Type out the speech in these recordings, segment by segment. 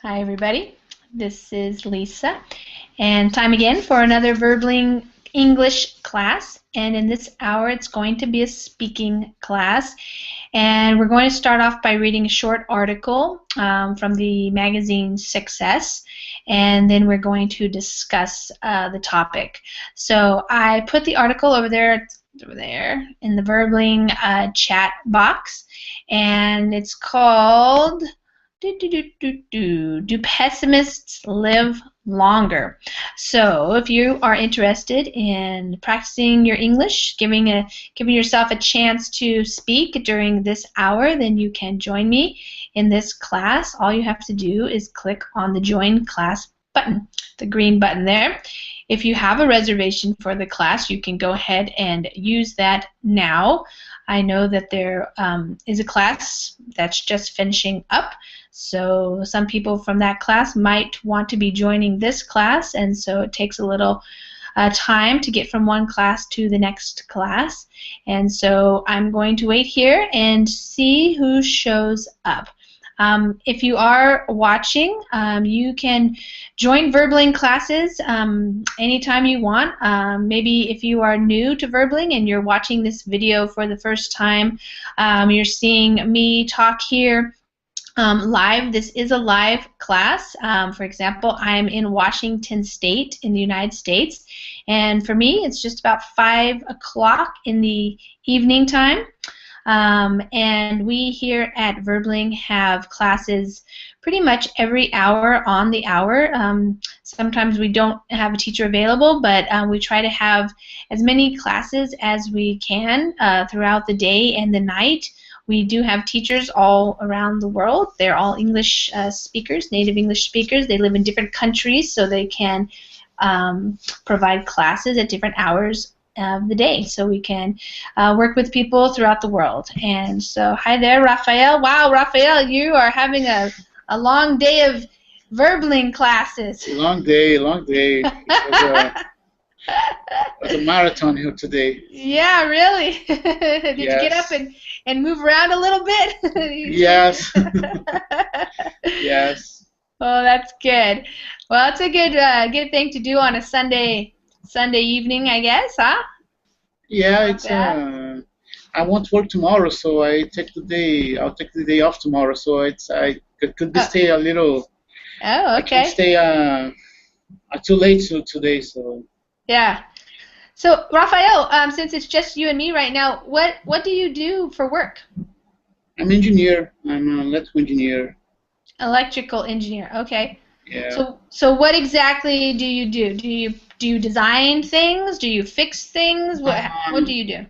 Hi, everybody. This is Lisa, and time again for another Verbling English class. And in this hour, it's going to be a speaking class. And we're going to start off by reading a short article from the magazine Success, and then we're going to discuss the topic. So I put the article over there in the Verbling chat box, and it's called Do Pessimists Live Longer? So if you are interested in practicing your English, giving yourself a chance to speak during this hour, then you can join me in this class. All you have to do is click on the Join Class button, the green button there. If you have a reservation for the class, you can go ahead and use that now. I know that there is a class that's just finishing up, so some people from that class might want to be joining this class, and so it takes a little time to get from one class to the next class. And so I'm going to wait here and see who shows up. If you are watching, you can join Verbling classes anytime you want. Maybe if you are new to Verbling and you're watching this video for the first time, you're seeing me talk here live. This is a live class. For example, I'm in Washington State in the United States, and for me it's just about 5 o'clock in the evening time. And we here at Verbling have classes pretty much every hour on the hour. Sometimes we don't have a teacher available, but we try to have as many classes as we can throughout the day and the night. We do have teachers all around the world. They're all English speakers, native English speakers. They live in different countries, so they can provide classes at different hours of the day, so we can work with people throughout the world. And so, hi there, Raphael. Wow, Raphael, you are having a long day of Verbling classes. Long day. It was a marathon here today. Yeah, really. Did you get up and move around a little bit? Yes. Yes. Oh, that's good. Well, it's a good thing to do on a Sunday evening, I guess, huh? Yeah, it's I won't work tomorrow, so I'll take the day off tomorrow, so I could stay a little. Oh, okay. I can stay too late today, so. Yeah. So, Raphael, since it's just you and me right now, what do you do for work? I'm an engineer. I'm an electrical engineer. Electrical engineer. Okay. Yeah. So what exactly do you do? Do you design things? Do you fix things? What do you do?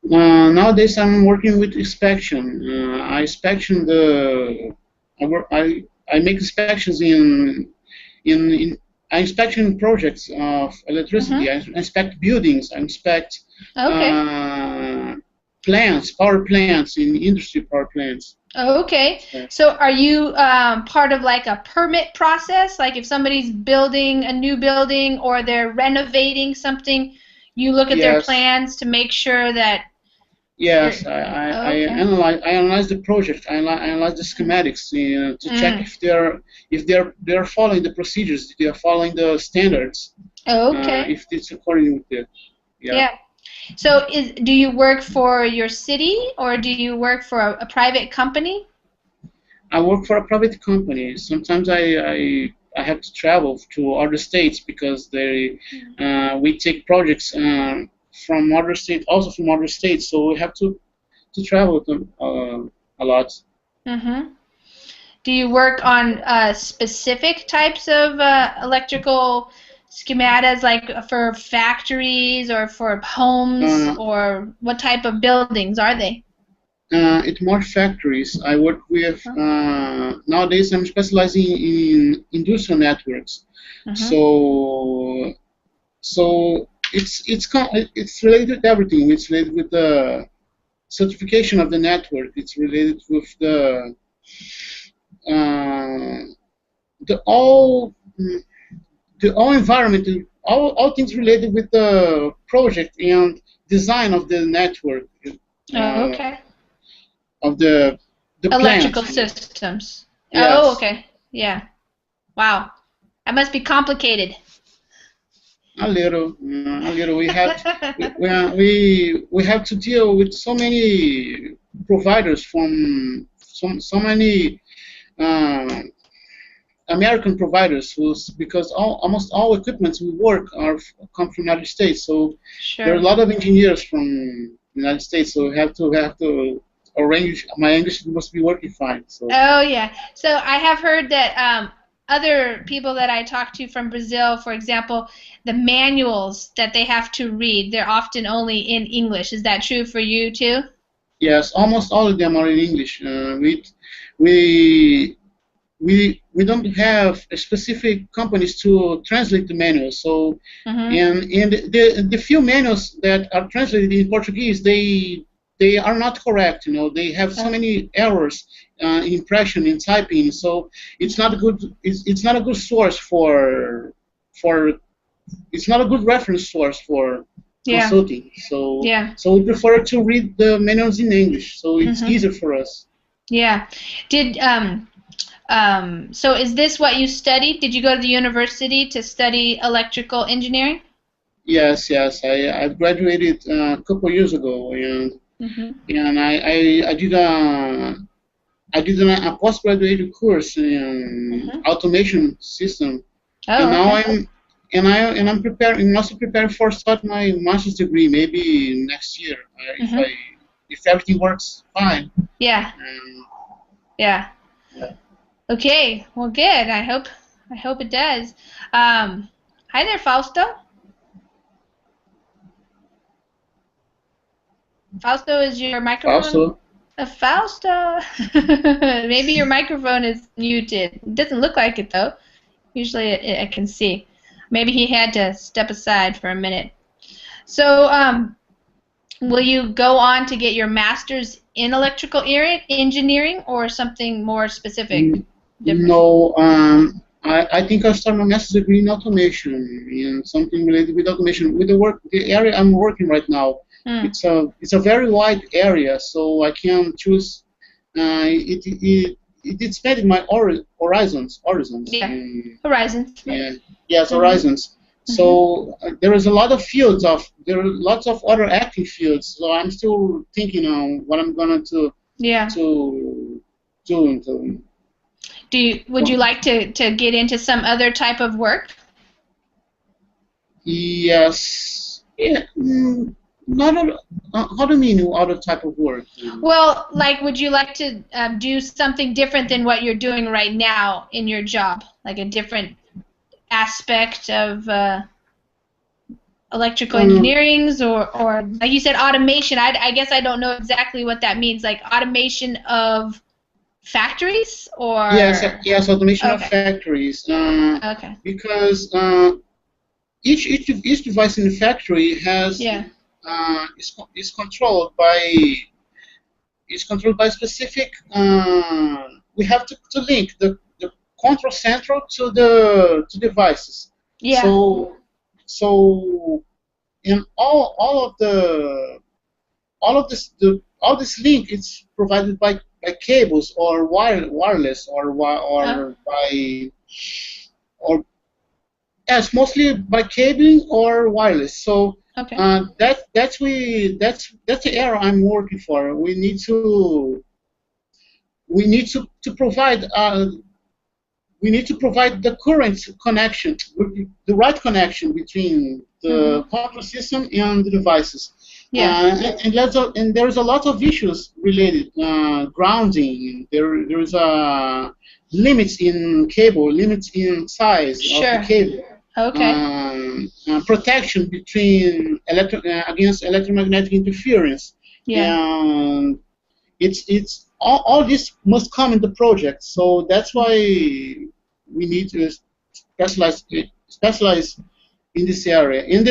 Nowadays, I'm working with inspection. I inspection I make inspections in I inspection projects of electricity. I inspect buildings. I inspect plants, power plants, in industry power plants. Okay. So are you part of like a permit process? Like if somebody's building a new building or they're renovating something, you look at their plans to make sure that. Yes, I analyze the project. I analyze the schematics to check if they're following the procedures, if they are following the standards. Okay. If it's according with it. Yeah. So do you work for your city or do you work for a private company? I work for a private company. Sometimes I have to travel to other states because we take projects from other states, also from other states, so we have to travel with them a lot. Mm-hmm. Do you work on specific types of electrical schematas, like for factories or for homes, or what type of buildings are they? It's more factories. I work with nowadays. I'm specializing in industrial networks. So it's related with everything. It's related with the certification of the network. It's related with the all environment, all things related with the project and design of the network. Okay. Of the electrical plant. systems. Yes. Oh, okay. Yeah. Wow. That must be complicated. A little, a little. We have to deal with so many providers from so many uh, American providers because almost all equipments we work come from the United States. So there are a Sure. lot of engineers from the United States. So we have to arrange. My English must be working fine. So Oh yeah. So I have heard that other people that I talk to from Brazil, for example, the manuals that they have to read, they're often only in English. Is that true for you too? yes, almost all of them are in English. We we don't have specific companies to translate the manuals. So, Mm-hmm. and the few manuals that are translated in Portuguese, they are not correct. You know, they have so Oh, many errors in impression in typing. So it's not a okay. good it's not a good source for it's not a good reference source for Yeah. consulting. So Yeah. so we prefer to read the manuals in English. So it's Mm-hmm. easier for us. Yeah. Did so is this what you studied? Did you go to the university to study electrical engineering? Yes, yes. I graduated a couple years ago, Mm-hmm. and I did a postgraduate course in Mm-hmm. automation system, and Oh, now okay. I'm preparing. I'm also preparing for start my master's degree maybe next year Mm-hmm. if everything works fine. Yeah. Um, Yeah. yeah. Okay. Well, good. I hope it does. Hi there, Fausto. Fausto, is your microphone? Also, Fausto. Maybe your microphone is muted. It doesn't look like it though. Usually I can see. Maybe he had to step aside for a minute. So, will you go on to get your master's in electrical engineering or something more specific, mm, different? no, I think I'll start my master's degree in automation, in something related with automation. With the area I'm working right now, Hmm. it's a very wide area, so I can choose. It expanded my horizons. Yeah. Horizons. Yeah, yes, Mhm. horizons. Mhm. So there are lots of other active fields. So I'm still thinking on what I'm gonna Yeah. to do. Would you like to get into some other type of work? Yes. Yeah. Not a, how do you mean other type of work? Well, like, would you like to do something different than what you're doing right now in your job, like a different aspect of electrical Um, engineerings, or like you said, automation? I guess I don't know exactly what that means, like automation of factories, yes, or yes, automation of okay, factories. okay, Because each device in the factory yeah, is controlled by specific. We have to link the control central to the to devices. yeah, So so in all this link is provided by cables or wireless oh, or by or yes, mostly by cabling or wireless. So okay, that's the area I'm working for. We need to provide we need to provide the current connection, the right connection between the mhm, control system and the devices. yeah, And there's a lot of issues related. Grounding. There is a limits in cable, limits in size of the sure, cable. okay, Protection between against electromagnetic interference, yeah, and it's all this must come in the project. So that's why we need to specialize in this area. In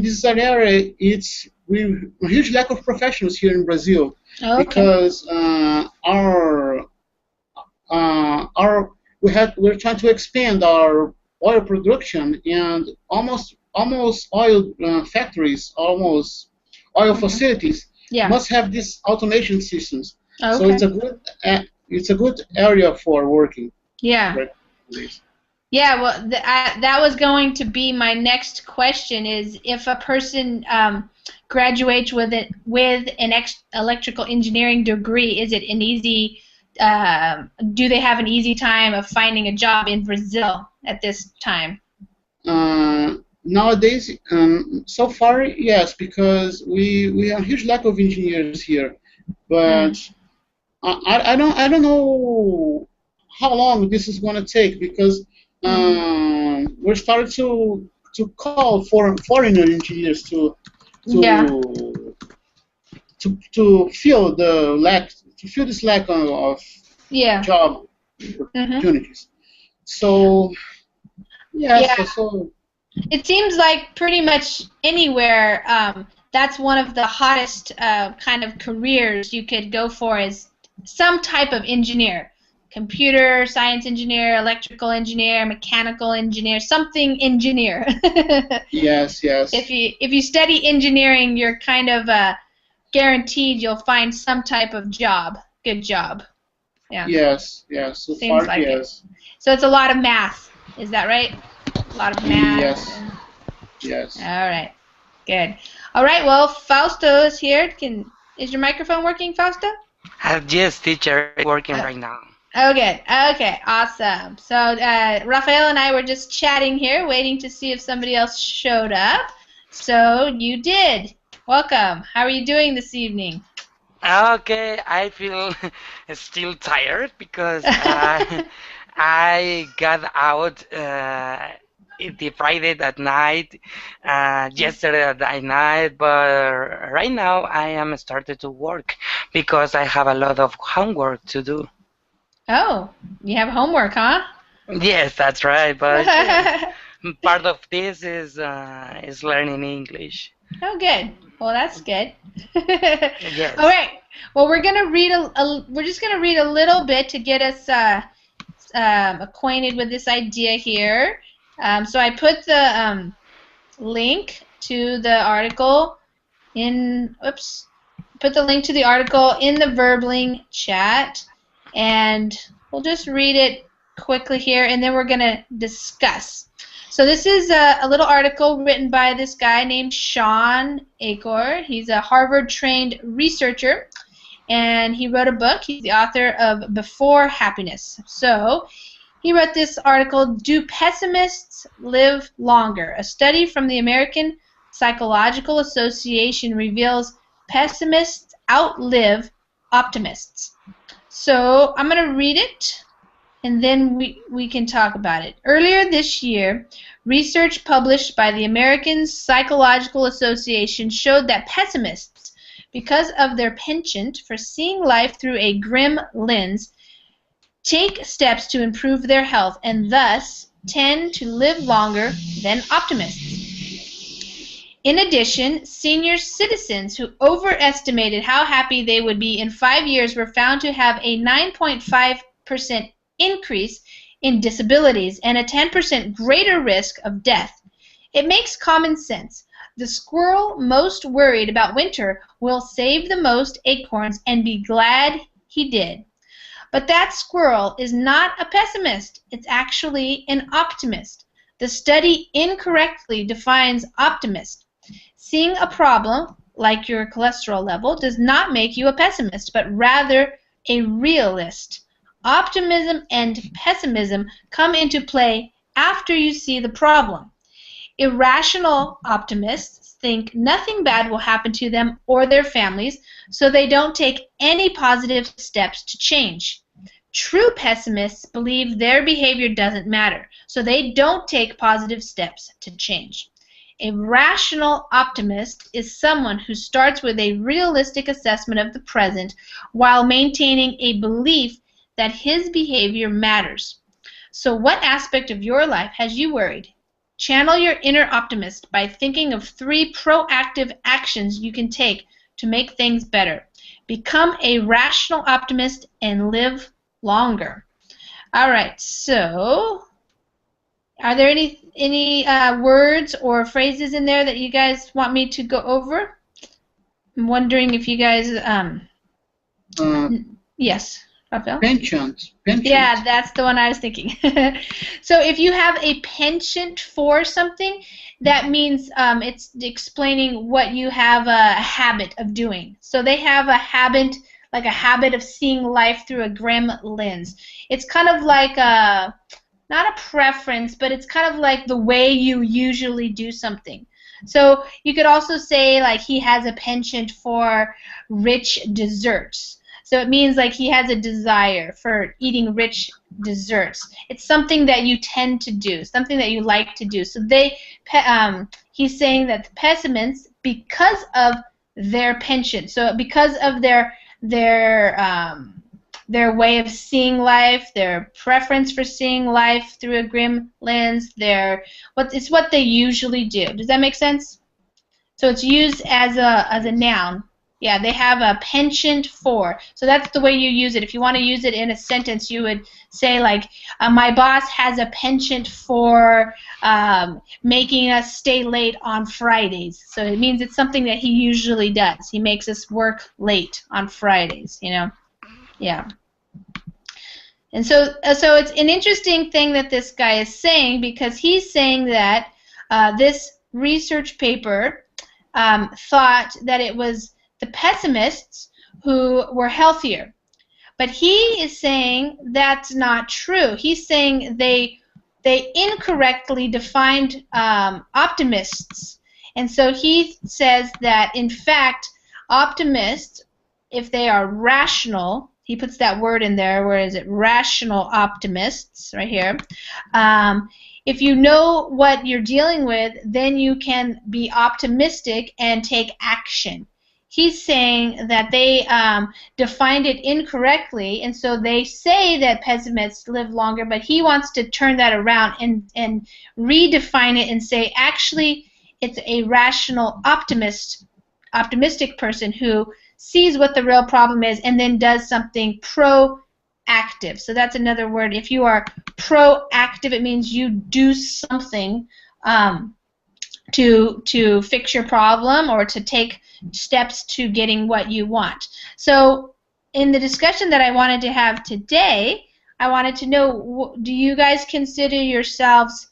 this area, it's we a huge lack of professionals here in Brazil okay, because our we're trying to expand our oil production and almost oil factories, almost oil mhm, facilities yeah, must have these automation systems. So okay, it's a good area for working. Yeah. Right. Yeah, well, that was going to be my next question: is if a person graduates with an electrical engineering degree, is it an easy? Do they have an easy time of finding a job in Brazil at this time? Nowadays, so far, yes, because we have a huge lack of engineers here, but I don't know how long this is going to take because we're starting to call for foreigner engineers Yeah. to fill the lack to fill this lack of Yeah. job opportunities. So yes, Yeah. so It seems like pretty much anywhere that's one of the hottest kind of careers you could go for is some type of engineer. Computer science engineer, electrical engineer, mechanical engineer, something engineer. yes, yes. If you study engineering, you're kind of guaranteed you'll find some type of job. Good job. Yeah. Yes, yes. So Seems far, like yes. it. So it's a lot of math. Is that right? A lot of math. Yes. Yes. All right. Good. All right. Well, Fausto is here. Is your microphone working, Fausto? Yes, teacher, it's working right now. Oh, good. Okay. Awesome. So Raphael and I were just chatting here, waiting to see if somebody else showed up. So you did. Welcome. How are you doing this evening? Okay, I feel still tired because I got out the Friday at night, yesterday at night, but right now I am started to work because I have a lot of homework to do. Oh, you have homework, huh? Yes, that's right, but part of this is learning English. Oh, good. Well, that's good. Yes. All right. Well, we're gonna read we're just gonna read a little bit to get us acquainted with this idea here. So I put the link to the article in. Oops. Put the link to the article in the Verbling chat, and we'll just read it quickly here, and then we're gonna discuss. So this is a little article written by this guy named Sean Acor. He's a Harvard-trained researcher, and he wrote a book. He's the author of Before Happiness. So he wrote this article, Do Pessimists Live Longer? A study from the American Psychological Association reveals pessimists outlive optimists. So I'm going to read it, and then we can talk about it. Earlier this year, research published by the American Psychological Association showed that pessimists, because of their penchant for seeing life through a grim lens, take steps to improve their health and thus tend to live longer than optimists. In addition, senior citizens who overestimated how happy they would be in 5 years were found to have a 9.5% increase in disabilities and a 10% greater risk of death. It makes common sense. The squirrel most worried about winter will save the most acorns and be glad he did. But that squirrel is not a pessimist. It's actually an optimist. The study incorrectly defines optimist. Seeing a problem, like your cholesterol level, does not make you a pessimist, but rather a realist. Optimism and pessimism come into play after you see the problem. Irrational optimists think nothing bad will happen to them or their families, so they don't take any positive steps to change. True pessimists believe their behavior doesn't matter, so they don't take positive steps to change. A rational optimist is someone who starts with a realistic assessment of the present while maintaining a belief that his behavior matters. So what aspect of your life has you worried? Channel your inner optimist by thinking of 3 proactive actions you can take to make things better. Become a rational optimist and live longer. All right, so are there any words or phrases in there that you guys want me to go over? I'm wondering if you guys yes. Raphael? Penchant. Yeah, that's the one I was thinking. So if you have a penchant for something, that means it's explaining what you have a habit of doing. So they have a habit, like a habit of seeing life through a grim lens. It's kind of like a, not a preference, but it's kind of like the way you usually do something. So you could also say like he has a penchant for rich desserts. So it means like he has a desire for eating rich desserts. It's something that you tend to do, something that you like to do. So he's saying that the pessimists, because of their penchant, so because of their way of seeing life, their preference for seeing life through a grim lens, it's what they usually do. Does that make sense? So it's used as a noun. Yeah, they have a penchant for. So that's the way you use it. If you want to use it in a sentence, you would say like, my boss has a penchant for making us stay late on Fridays. So it means it's something that he usually does. He makes us work late on Fridays, you know. Yeah. And so it's an interesting thing that this guy is saying, because he's saying that this research paper thought that it was the pessimists who were healthier. But he is saying that's not true. He's saying they incorrectly defined optimists. And so he says that, in fact, optimists, if they are rational, he puts that word in there, where is it? Rational optimists, right here. If you know what you're dealing with, then you can be optimistic and take action. He's saying that they defined it incorrectly, and so they say that pessimists live longer, but he wants to turn that around and redefine it and say, actually, it's a rational optimistic person who sees what the real problem is and then does something proactive. So that's another word. If you are proactive, it means you do something to fix your problem or to take steps to getting what you want. So in the discussion that I wanted to have today, I wanted to know, do you guys consider yourselves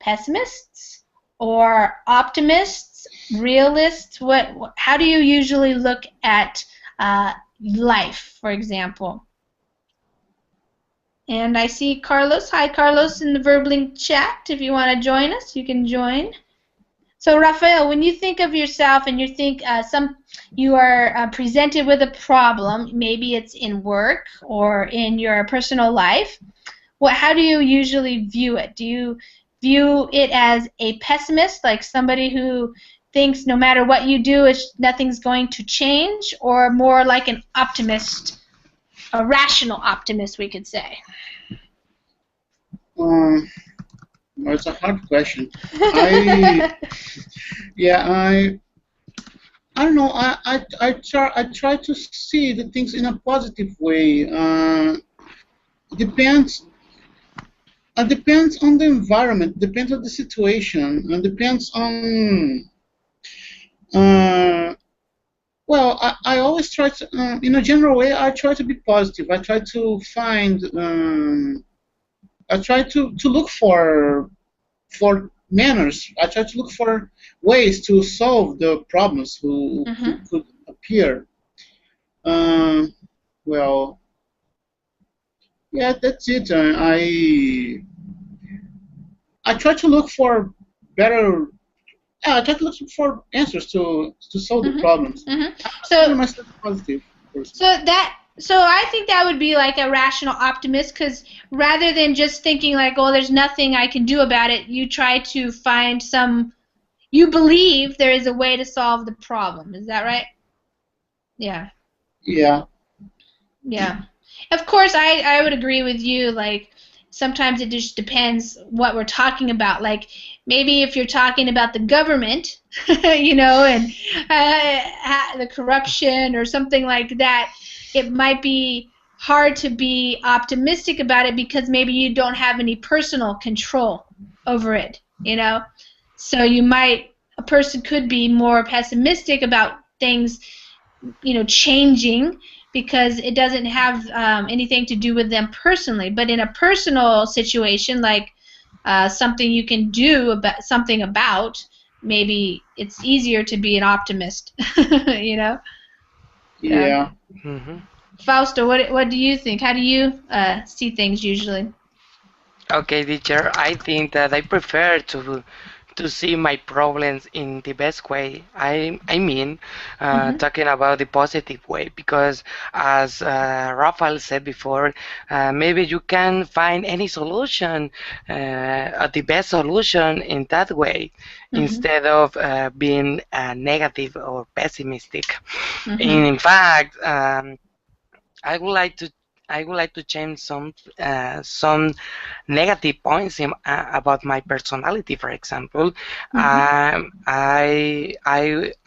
pessimists or optimists, realists? How do you usually look at life, for example? And I see Carlos. Hi, Carlos, in the Verbling chat. If you want to join us, you can join. So, Raphael, when you think of yourself and you think you are presented with a problem, maybe it's in work or in your personal life, how do you usually view it? Do you view it as a pessimist, like somebody who thinks no matter what you do, nothing's going to change, or more like an optimist, a rational optimist, we could say? Well, it's a hard question. I don't know. I try to see the things in a positive way. Depends. It depends on the environment. Depends on the situation. And depends on. Well, I always try to, in a general way, I try to be positive. I try to find. I try to look for manners. I try to look for ways to solve the problems who could appear. Well, yeah, that's it. I try to look for better. Yeah, I try to look for answers to solve the problems. So myself positive person. So I think that would be like a rational optimist, because rather than just thinking like, oh, there's nothing I can do about it, you try to find you believe there is a way to solve the problem. Is that right? Yeah. Yeah. Yeah. Of course, I would agree with you. Like, sometimes it just depends what we're talking about. Like, maybe if you're talking about the government, you know, and the corruption or something like that, it might be hard to be optimistic about it because maybe you don't have any personal control over it, you know. So a person could be more pessimistic about things, you know, changing, because it doesn't have anything to do with them personally. But in a personal situation, like something you can do about something about, maybe it's easier to be an optimist. You know. Yeah. Yeah. Hmm. Fausto, what do you think? How do you see things usually? Okay, teacher, I think that I prefer to see my problems in the best way. I mean, Mm-hmm. talking about the positive way, because as Raphael said before, maybe you can find any solution, the best solution in that way, Mm-hmm. instead of being negative or pessimistic. Mm-hmm. And in fact, I would like to. I would like to change some negative points about my personality. For example, Mm-hmm.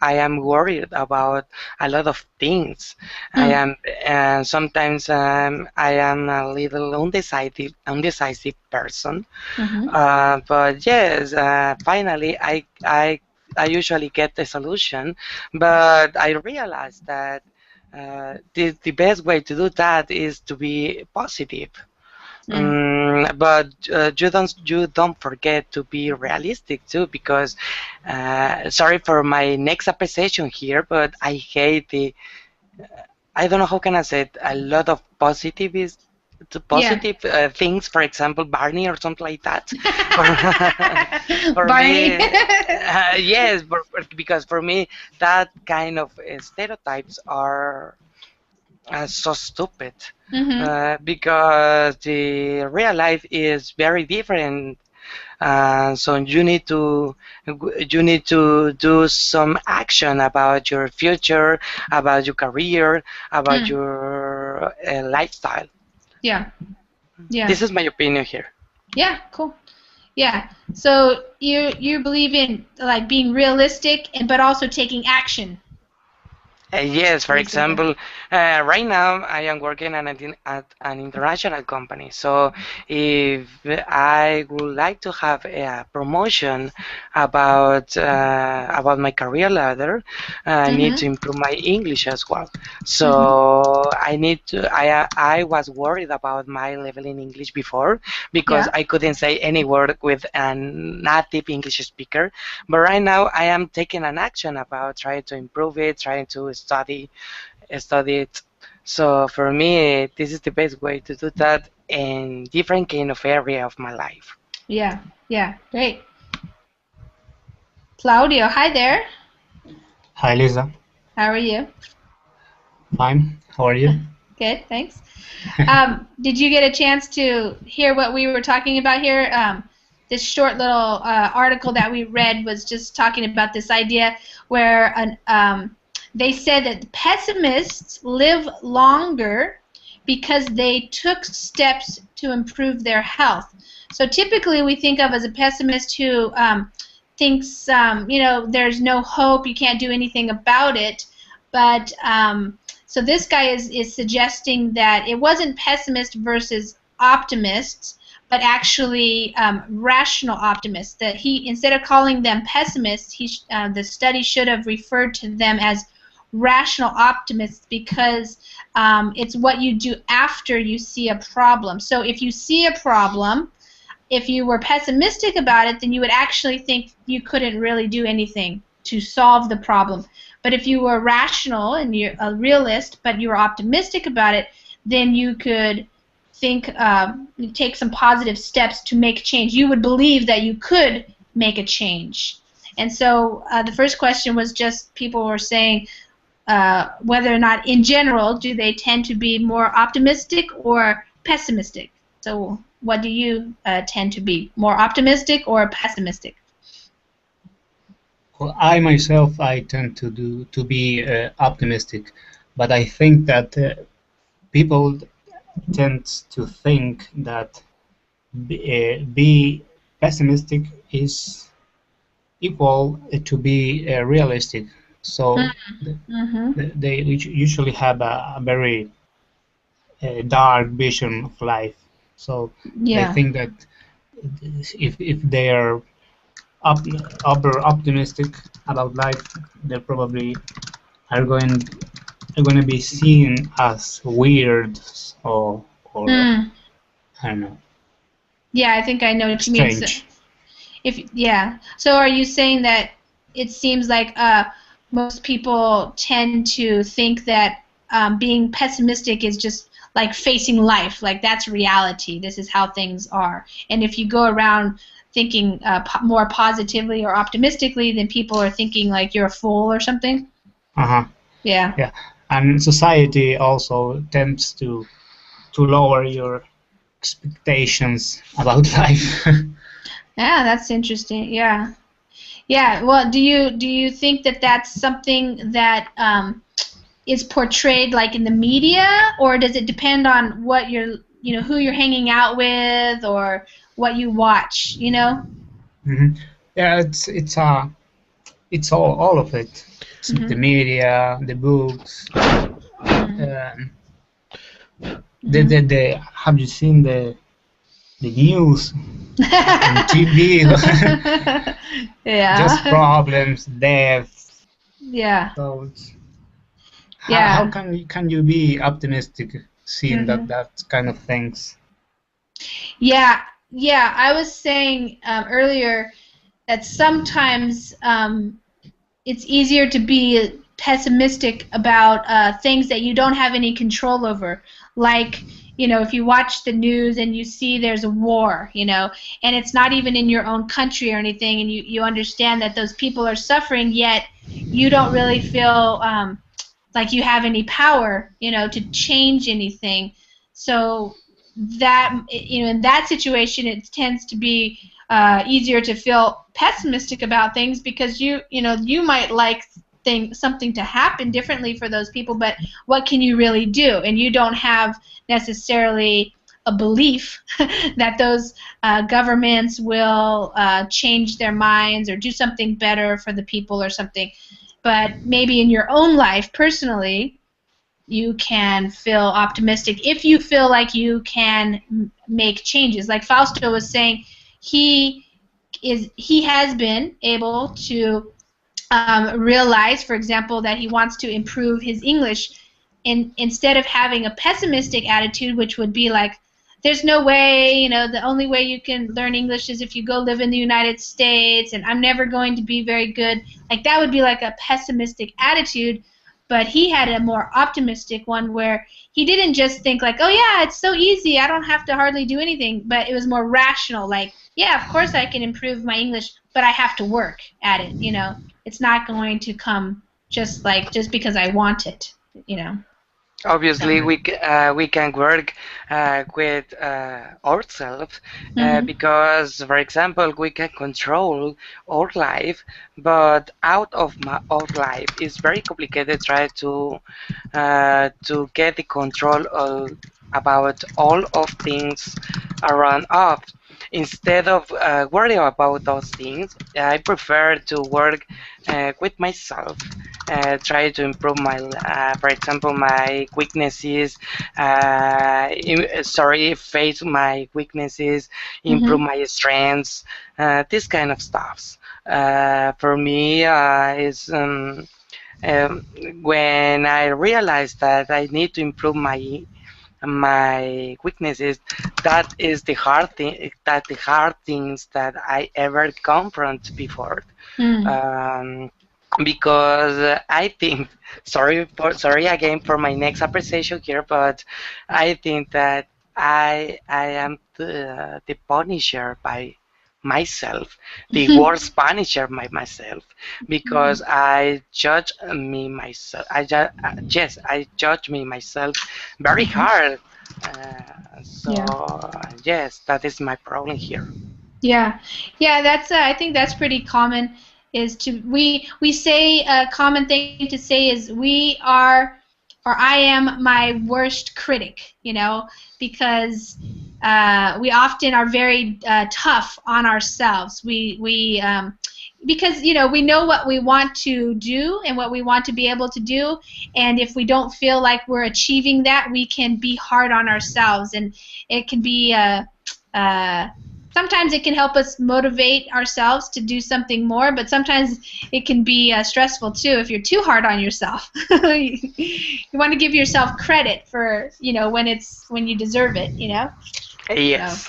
I am worried about a lot of things. I Mm. am sometimes I am a little undecisive person. Mm-hmm. But yes, finally I usually get the solution, but I realized that the best way to do that is to be positive. Mm. But you don't forget to be realistic too, because sorry for my next appreciation here, but I hate the I don't know how can I say it, a lot of Yeah. positive things, for example, Barney or something like that. For, for Barney. me, yes, because for me that kind of stereotypes are so stupid. Mm-hmm. Because the real life is very different. So you need to do some action about your future, about your career, about Mm. your lifestyle. Yeah. Yeah. This is my opinion here. Yeah. Cool. Yeah. So you believe in like being realistic and but also taking action, Yes, for basically. example, right now I am working at an international company. So if I would like to have a promotion about my career ladder, I need to Mm-hmm. improve my English as well. Mm-hmm. So I need to. I was worried about my level in English before because Yeah. I couldn't say any word with a native English speaker. But right now, I am taking an action about trying to improve it, trying to study it. So for me, this is the best way to do that in different kind of area of my life. Yeah. Yeah. Great. Claudio, hi there. Hi Lisa, How are you? fine. How are you? Good, thanks. Did you get a chance to hear what we were talking about here? This short little article that we read was just talking about this idea where they said that pessimists live longer because they took steps to improve their health. So typically we think of as a pessimist who thinks, there's no hope, you can't do anything about it, but so this guy is suggesting that it wasn't pessimist versus optimists, but actually rational optimists. That he, instead of calling them pessimists, the study should have referred to them as rational optimists because it's what you do after you see a problem. So if you see a problem, if you were pessimistic about it, then you would actually think you couldn't really do anything to solve the problem. But if you were rational and you're a realist, but you were optimistic about it, then you could think, take some positive steps to make change. You would believe that you could make a change. And so the first question was just people were saying whether or not, in general, do they tend to be more optimistic or pessimistic? So what do you tend to be, more optimistic or pessimistic? Well, I myself, I tend to be optimistic, but I think that people tend to think that be pessimistic is equal to be realistic. So Mm-hmm. they usually have a very dark vision of life. So they Yeah. think that if they are up, over optimistic about life, they probably are going. are going to be seen as weird or Mm. I don't know, Yeah, I think I know what you mean. So, strange. so are you saying that it seems like most people tend to think that being pessimistic is just like facing life, like that's reality. This is how things are. And if you go around thinking more positively or optimistically, then people are thinking like you're a fool or something. Uh-huh. Yeah. Yeah. And society also tends to lower your expectations about life. Yeah, that's interesting. Yeah. Yeah. Well, do you think that that's something that is portrayed like in the media, or does it depend on what who you're hanging out with or what you watch, Mhm. Yeah, it's all of it. It's the Mhm. media, the books, Mhm. um, Mhm. the have you seen the news on TV? Just Yeah. problems, death. Yeah. So how Yeah. can you be optimistic seeing Mhm. that kind of things? Yeah. Yeah. I was saying earlier that sometimes it's easier to be pessimistic about things that you don't have any control over. Like, if you watch the news and you see there's a war, and it's not even in your own country or anything, and you understand that those people are suffering, yet you don't really feel like you have any power, to change anything. So that, in that situation, it tends to be easier to feel pessimistic about things because you might like something to happen differently for those people, but what can you really do? And you don't have necessarily a belief that those governments will change their minds or do something better for the people or something. But maybe in your own life personally, you can feel optimistic if you feel like you can make changes. Like Fausto was saying, he he has been able to realize, for example, that he wants to improve his English, and instead of having a pessimistic attitude, which would be like, there's no way, the only way you can learn English is if you go live in the United States, and I'm never going to be very good. Like that would be like a pessimistic attitude. But he had a more optimistic one where he didn't just think like, oh yeah, it's so easy, I don't have to hardly do anything, but it was more rational, like, yeah, of course I can improve my English, but I have to work at it. It's not going to come just because I want it. So. Obviously, we can work with ourselves Mhm. because, for example, we can control our life, but out of our life it's very complicated. Try to get the control about all of things around us. Instead of worrying about those things, I prefer to work with myself, try to improve for example, my weaknesses. Face my weaknesses, improve Mhm. my strengths, this kind of stuffs. For me, is when I realized that I need to improve my weaknesses, that is the hard thing, that the hard things that I ever confront before. Mm. Um, because I think, sorry again for my next appreciation here, but I think that I am the punisher by myself, the worst punisher by myself, because I judge me myself. Yes, I judge me myself very Mhm. hard. Yeah. Yes, that is my problem here. Yeah, yeah. That's I think that's pretty common. Is to we say a common thing to say is we are, or I am my worst critic. Because we often are very tough on ourselves. We because we know what we want to do and what we want to be able to do, and if we don't feel like we're achieving that, we can be hard on ourselves, and it can be sometimes it can help us motivate ourselves to do something more, but sometimes it can be stressful too if you're too hard on yourself. You want to give yourself credit for, when you deserve it, So, Yes.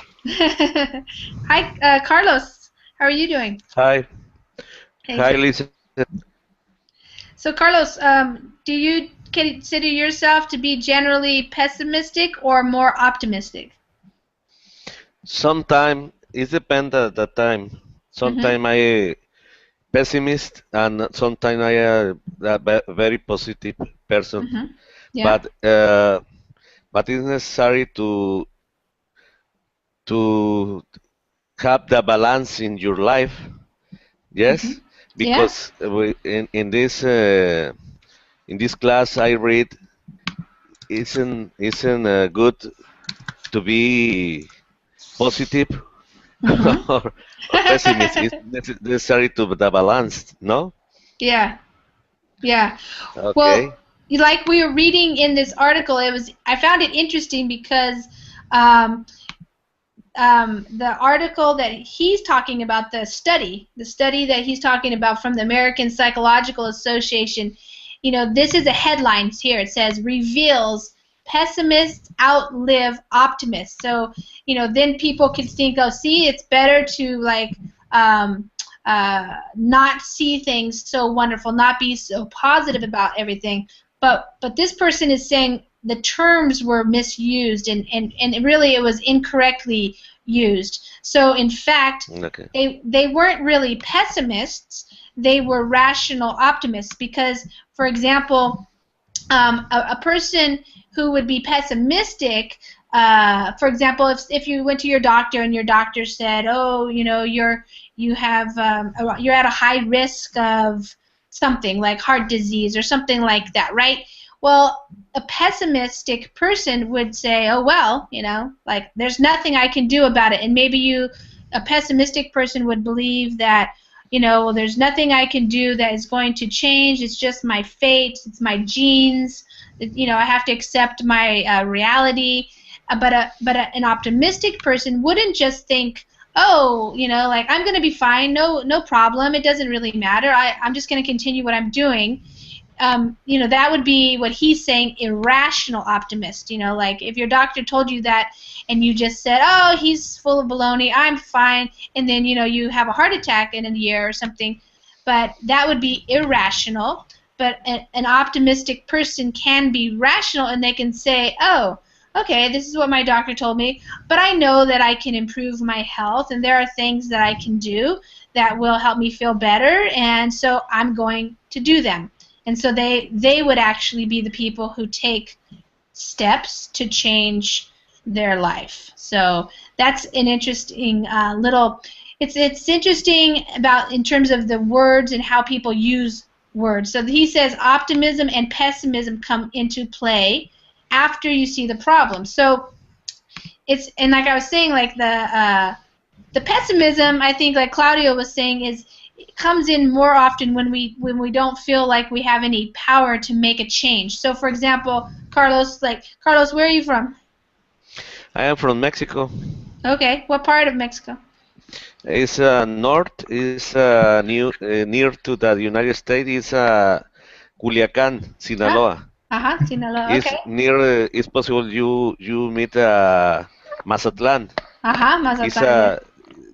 hi, Carlos. How are you doing? Hi, Hey. hi, Lisa. So, Carlos, do you consider yourself to be generally pessimistic or more optimistic? Sometime it depends at the time. Mm-hmm. Sometimes I pessimist and sometimes I very positive person. Mm-hmm. Yeah. But but it's necessary to have the balance in your life. Mm-hmm. Yes, Yeah. because in this class I read isn't good to be positive Mm-hmm. or pessimist. It's necessary to the balance, no? Yeah. Yeah. Well, Okay. like we were reading in this article, I found it interesting because um, the article that he's talking about, the study that he's talking about from the American Psychological Association, this is a headline here. It says reveals pessimists outlive optimists. So, then people can think, oh, see, it's better to like not see things so wonderful, not be so positive about everything. But this person is saying the terms were misused and really it was incorrectly used. So in fact, Okay. they weren't really pessimists. They were rational optimists because, for example, a person who would be pessimistic, for example, if you went to your doctor and your doctor said, oh, you're at a high risk of something like heart disease or something like that, right? Well, a pessimistic person would say, oh, well, like there's nothing I can do about it. And maybe a pessimistic person would believe that, well, there's nothing I can do that is going to change. It's just my fate. It's my genes. I have to accept my reality. An optimistic person wouldn't just think, oh, like I'm going to be fine. No problem. It doesn't really matter. I'm just going to continue what I'm doing. That would be what he's saying, irrational optimist. Like if your doctor told you that and you just said, oh, he's full of baloney, I'm fine, and then, you have a heart attack in a year or something, but that would be irrational. But an optimistic person can be rational and they can say, oh, okay, this is what my doctor told me, but I know that I can improve my health and there are things that I can do that will help me feel better, and so I'm going to do them. And so they would actually be the people who take steps to change their life. So that's an interesting little. It's interesting about in terms of the words and how people use words. So he says optimism and pessimism come into play after you see the problem. So and like I was saying, like the pessimism, I think, like Claudio was saying, it comes in more often when we don't feel like we have any power to make a change. So, for example, Carlos, where are you from? I am from Mexico. Okay, what part of Mexico? It's north. Is near to the United States. Is Culiacan, Ah, Sinaloa. Sinaloa. It's Okay. near. It's possible you meet Mazatlan. It's Mazatlan. Yeah. a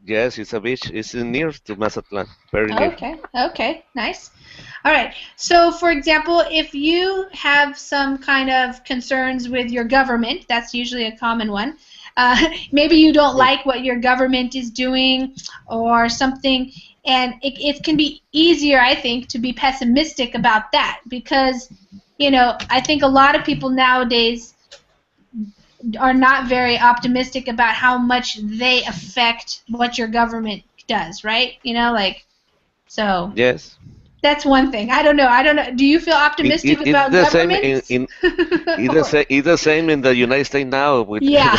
yes. It's a beach. It's near to Mazatlan. Very near. Okay. Okay. Nice. All right. So, for example, if you have some kind of concerns with your government, that's usually a common one. Maybe you don't like what your government is doing or something, and it can be easier, I think, to be pessimistic about that because, I think a lot of people nowadays are not very optimistic about how much they affect what your government does, right? So Yes. that's one thing. I don't know. Do you feel optimistic It's about the same governments? it's the same in the United States now with Yeah,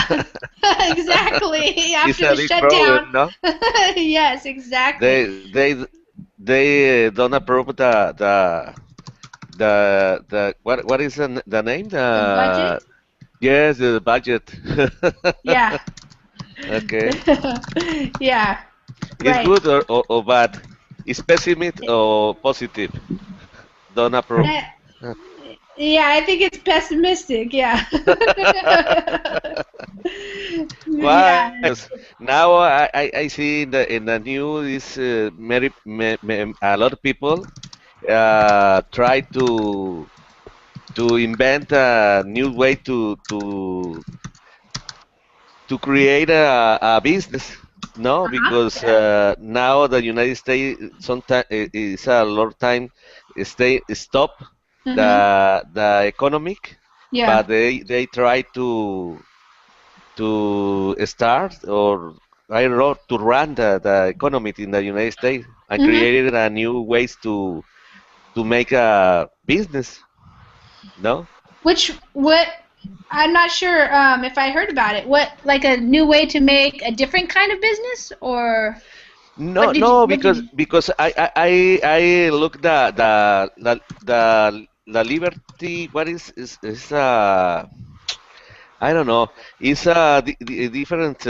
exactly. it's After a the big problem, shutdown. no? Yes, exactly. They don't approve the what is the name The budget? yes, the budget. Yeah. Okay. Yeah, Is right. good or bad? Is pessimist or positive? Don't approve. Uh, yeah, I think it's pessimistic. Yeah. Why? Yeah. Because now I see in the news is a lot of people try to invent a new way to create a business. No, Uh-huh. because now the United States sometimes is a lot of time stop Mm-hmm. the economic, Yeah. but they try to start or I don't know to run the economy in the United States and Mm-hmm. created a new ways to make a business. No, What I'm not sure if I heard about it. What, like a new way to make a different kind of business, or no, no, what did because you? I look the liberty. What is I don't know. It's a different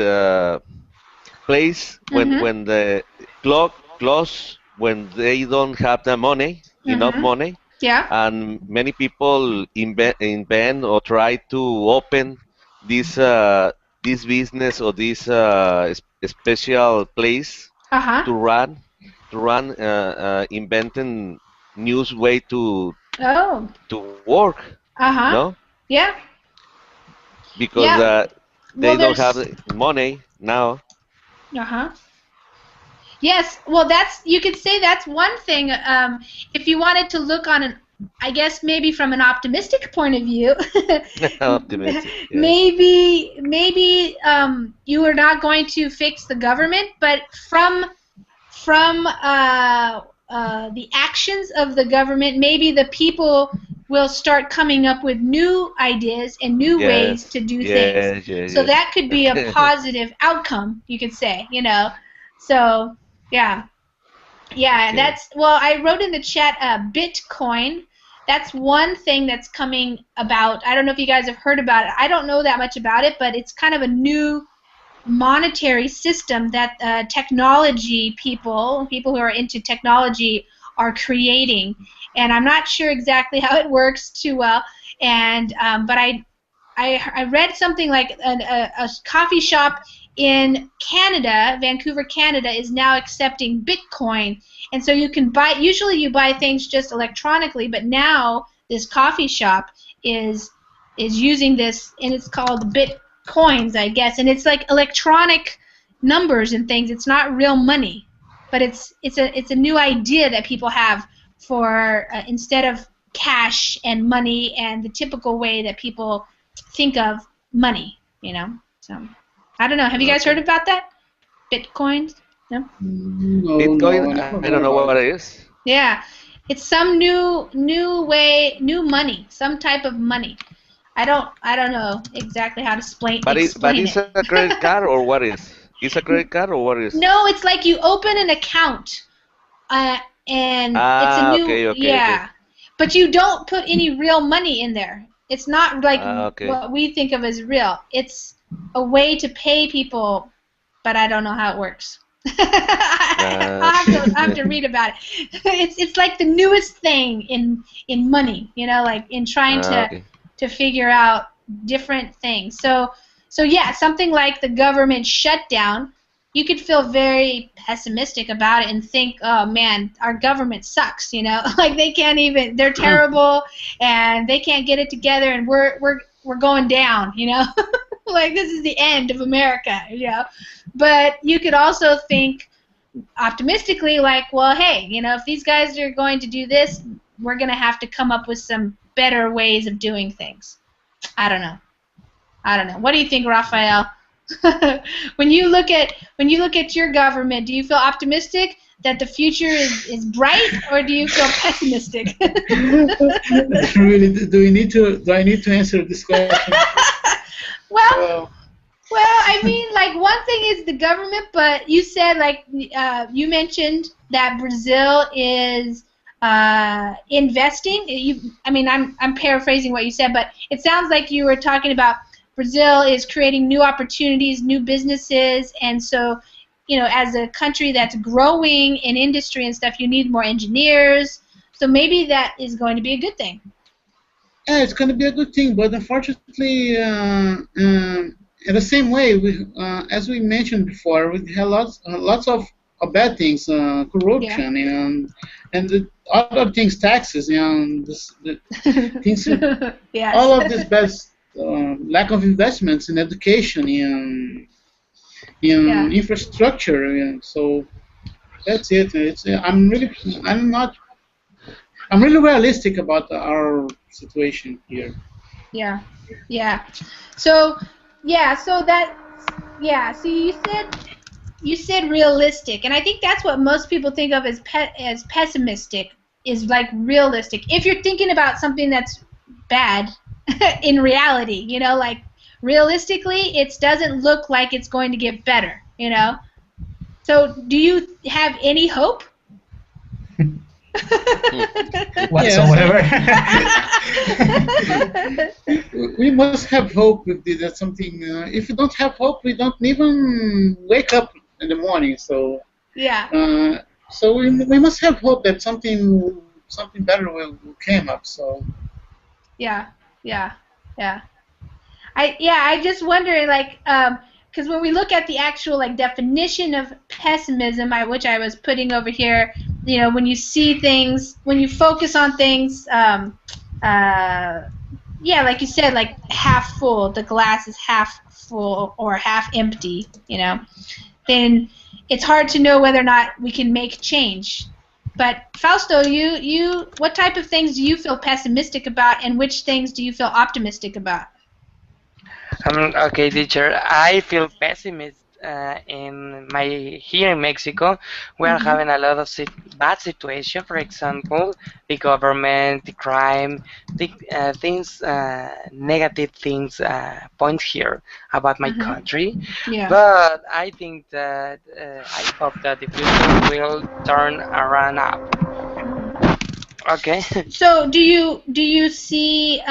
place Mm-hmm. when the clock close when they don't have the money enough Mm-hmm. money, Yeah. and many people invent or try to open this this business or this special place Uh-huh. to run inventing new way Oh. to work, Uh-huh. no, Yeah. because Yeah. they Well, don't have there's. money now. Uh-huh. Yes, well, that's you could say that's one thing. If you wanted to look on an, I guess maybe from an optimistic point of view, Optimistic, yeah. maybe you are not going to fix the government, but from the actions of the government, maybe the people will start coming up with new ideas and new ways Yes, to do things. yes, yes, So yes. that could be a positive outcome, you could say. So, yeah. Yeah, Okay. that's well, I wrote in the chat Bitcoin. That's one thing that's coming about. I don't know if you guys have heard about it. I don't know that much about it, but it's kind of a new monetary system that technology people who are into technology are creating. And I'm not sure exactly how it works too well. And but I read something like a coffee shop in Canada, Vancouver, Canada, is now accepting Bitcoin, and so you can buy. Usually, you buy things just electronically, but now this coffee shop is is using this, and it's called Bitcoins, I guess, and it's like electronic numbers and things. It's not real money, but it's a new idea that people have for instead of cash and money and the typical way that people think of money. So I don't know. Have you guys heard Okay. about that? Bitcoins? No? No, Bitcoin, no, I never I heard don't know about what it. it is. Yeah. It's some new way, new money, some type of money. I don't know exactly how to But explain it's a it. credit card or what is? It's a credit card or what is? No, it's like you open an account, uh, and it's a Ah, new, okay, okay, okay. yeah, but you don't put any real money in there. It's not like Ah, okay. what we think of as real. It's a way to pay people, but I don't know how it works. Ah, I have to okay. read about it. It's like the newest thing in money, like in trying Ah, to okay. figure out different things. So yeah, something like the government shutdown, you could feel very pessimistic about it and think, oh man, our government sucks. Like they're terrible and they can't get it together and we're going down. Like this is the end of America. But you could also think optimistically, like, well, hey, if these guys are going to do this, we're going to have to come up with some better ways of doing things. I don't know. I don't know. What do you think, Raphael? When you look at your government, do you feel optimistic that the future is bright, or do you feel pessimistic? Really, do I need to answer this question? Well, Well, I mean, like one thing is the government, but you said like you mentioned that Brazil is investing. I mean, I'm paraphrasing what you said, but it sounds like you were talking about Brazil is creating new opportunities, new businesses, and so, as a country that's growing in industry and stuff, you need more engineers. So maybe that is going to be a good thing. Yeah, it's going to be a good thing, but unfortunately, in the same way, as we mentioned before, we have lots of bad things, corruption, and the other things, taxes, the things, Yes. all of this bad, lack of investments in education, in infrastructure, so that's it. I'm really realistic about our situation here. Yeah, yeah. So, so you said realistic, and I think that's what most people think of as pessimistic, is like realistic. If you're thinking about something that's bad in reality, like realistically, it doesn't look like it's going to get better, So, do you have any hope? Whatsoever. We must have hope that something. If we don't have hope, we don't even wake up in the morning. So so we must have hope that something better will come up. So yeah. I just wonder, like, because when we look at the actual definition of pessimism, which I was putting over here, when you see things, when you focus on things, like you said, like half full, the glass is half full or half empty, then it's hard to know whether or not we can make change. But Fausto, what type of things do you feel pessimistic about, and which things do you feel optimistic about? Okay, teacher. I feel pessimist here in Mexico. We are having a lot of bad situation. For example, the government, the crime, the things, negative things. Point here about my country. Yeah. But I think that I hope that the future will turn around up. Okay. So do you see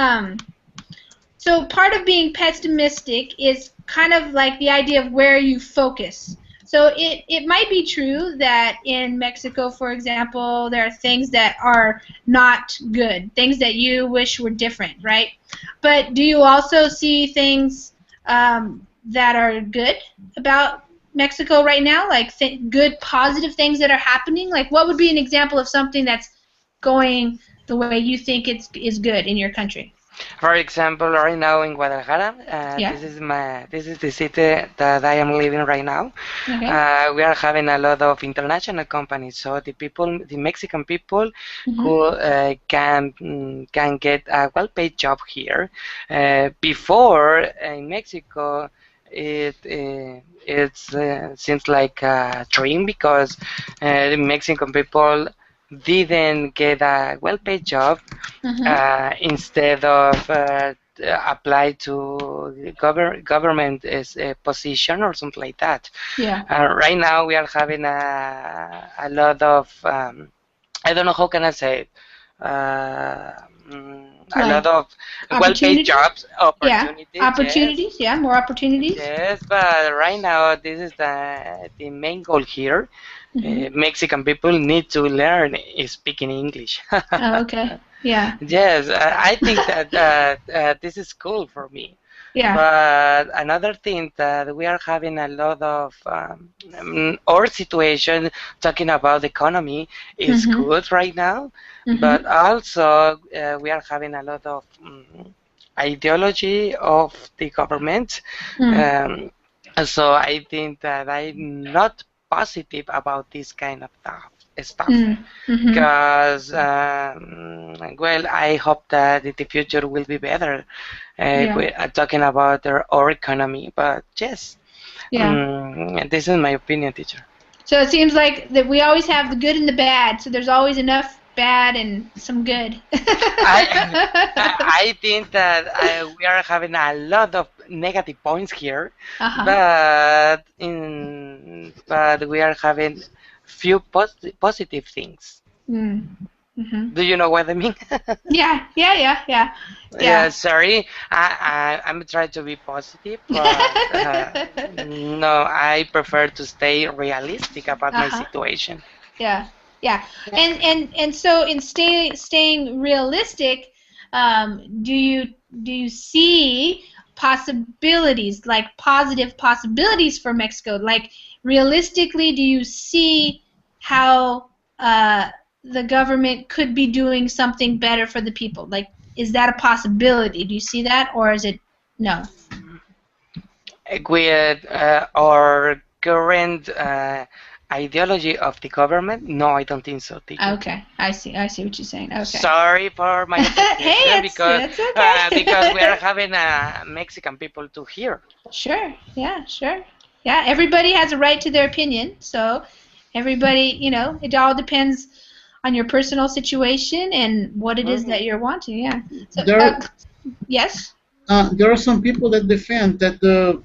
so part of being pessimistic is kind of like the idea of where you focus. So it might be true that in Mexico, for example, there are things that are not good, things that you wish were different, right? But do you also see things that are good about Mexico right now, like good, positive things that are happening? Like, what would be an example of something that's going the way you think is good in your country? For example, right now in Guadalajara, this is the city that I am living right now. Okay. We are having a lot of international companies, so the Mexican people who can get a well-paid job here. Before in Mexico, it seems like a dream because the Mexican people didn't get a well-paid job instead of apply to the government as a position or something like that. Yeah. Right now we are having a lot of I don't know how can I say it. A lot of well-paid jobs, opportunities. Yeah, opportunities. Yes. Yeah, more opportunities. Yes, but right now this is the main goal here. Mexican people need to learn speaking English. Oh, okay. Yeah. Yes, I think that this is cool for me. Yeah. But another thing that we are having a lot of our situation talking about the economy is good right now, but also we are having a lot of ideology of the government. So I think that I'm not positive about this kind of stuff because well, I hope that the future will be better. We are talking about our economy, but yes, this is my opinion, teacher. So it seems like that we always have the good and the bad, so there's always enough bad and some good. I think that we are having a lot of negative points here, but we are having few positive things. Mm-hmm. Do you know what I mean? Yeah. Yeah. Yeah, sorry. I'm trying to be positive, but no, I prefer to stay realistic about my Uh-huh. situation. Yeah, yeah, and so in staying realistic, do you see possibilities, like positive possibilities for Mexico? Like realistically, do you see how the government could be doing something better for the people? Like, is that a possibility? Do you see that, or is it no? With our current ideology of the government, no, I don't think so, teacher. Okay, I see. I see what you're saying. Okay. Sorry for my Hey, opinion it's okay. because we are having Mexican people to hear. Sure. Yeah, sure. Yeah, everybody has a right to their opinion. So everybody, it all depends on your personal situation and what it is that you're wanting. Yeah. So, There, yes. there are some people that defend that the